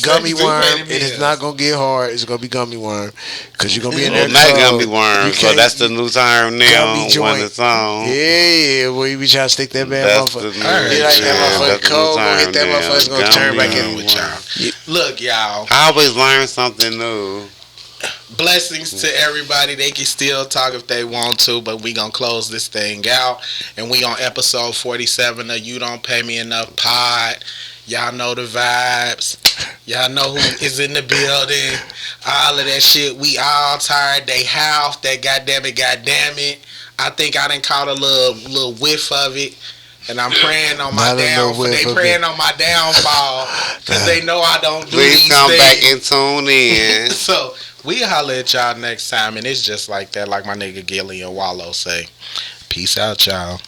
gummy Sex do worm, pay the and it's bills. not gonna get hard. It's gonna be gummy worm because you're gonna be in there Well, not cold. gummy worm, You so can't- that's the new term now Gummy when joint. it's on. Yeah, well, you be trying to stick that bad That's the motherfucker. new, Alright, Like that yeah, motherfucker that's the new cold, gonna hit term that now. motherfucker, it's gonna turn back Gummy in. with y'all. Look, y'all. I always learn something new. Blessings to everybody. They can still talk if they want to, but we gonna close this thing out, and we on episode 47 of You Don't Pay Me Enough pod. Y'all know the vibes. Y'all know who is in the building. All of that shit. We all tired. They house. That goddamn it. I think I done caught a little whiff of it. And I'm praying on my Not a little downfall. whiff They of praying it. on my downfall because they know I don't do Please these come things. back and tune in. So we holler at y'all next time, and it's just like that, like my nigga Gilly and Wallow say. Peace out, y'all.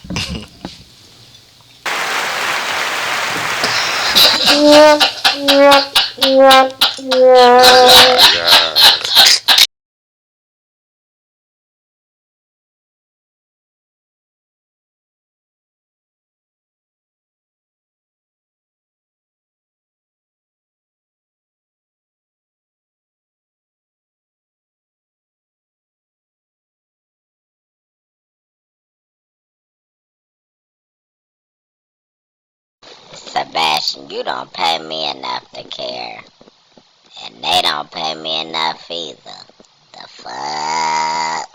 Sebastian, you don't pay me enough to care. And they don't pay me enough either. The fuck?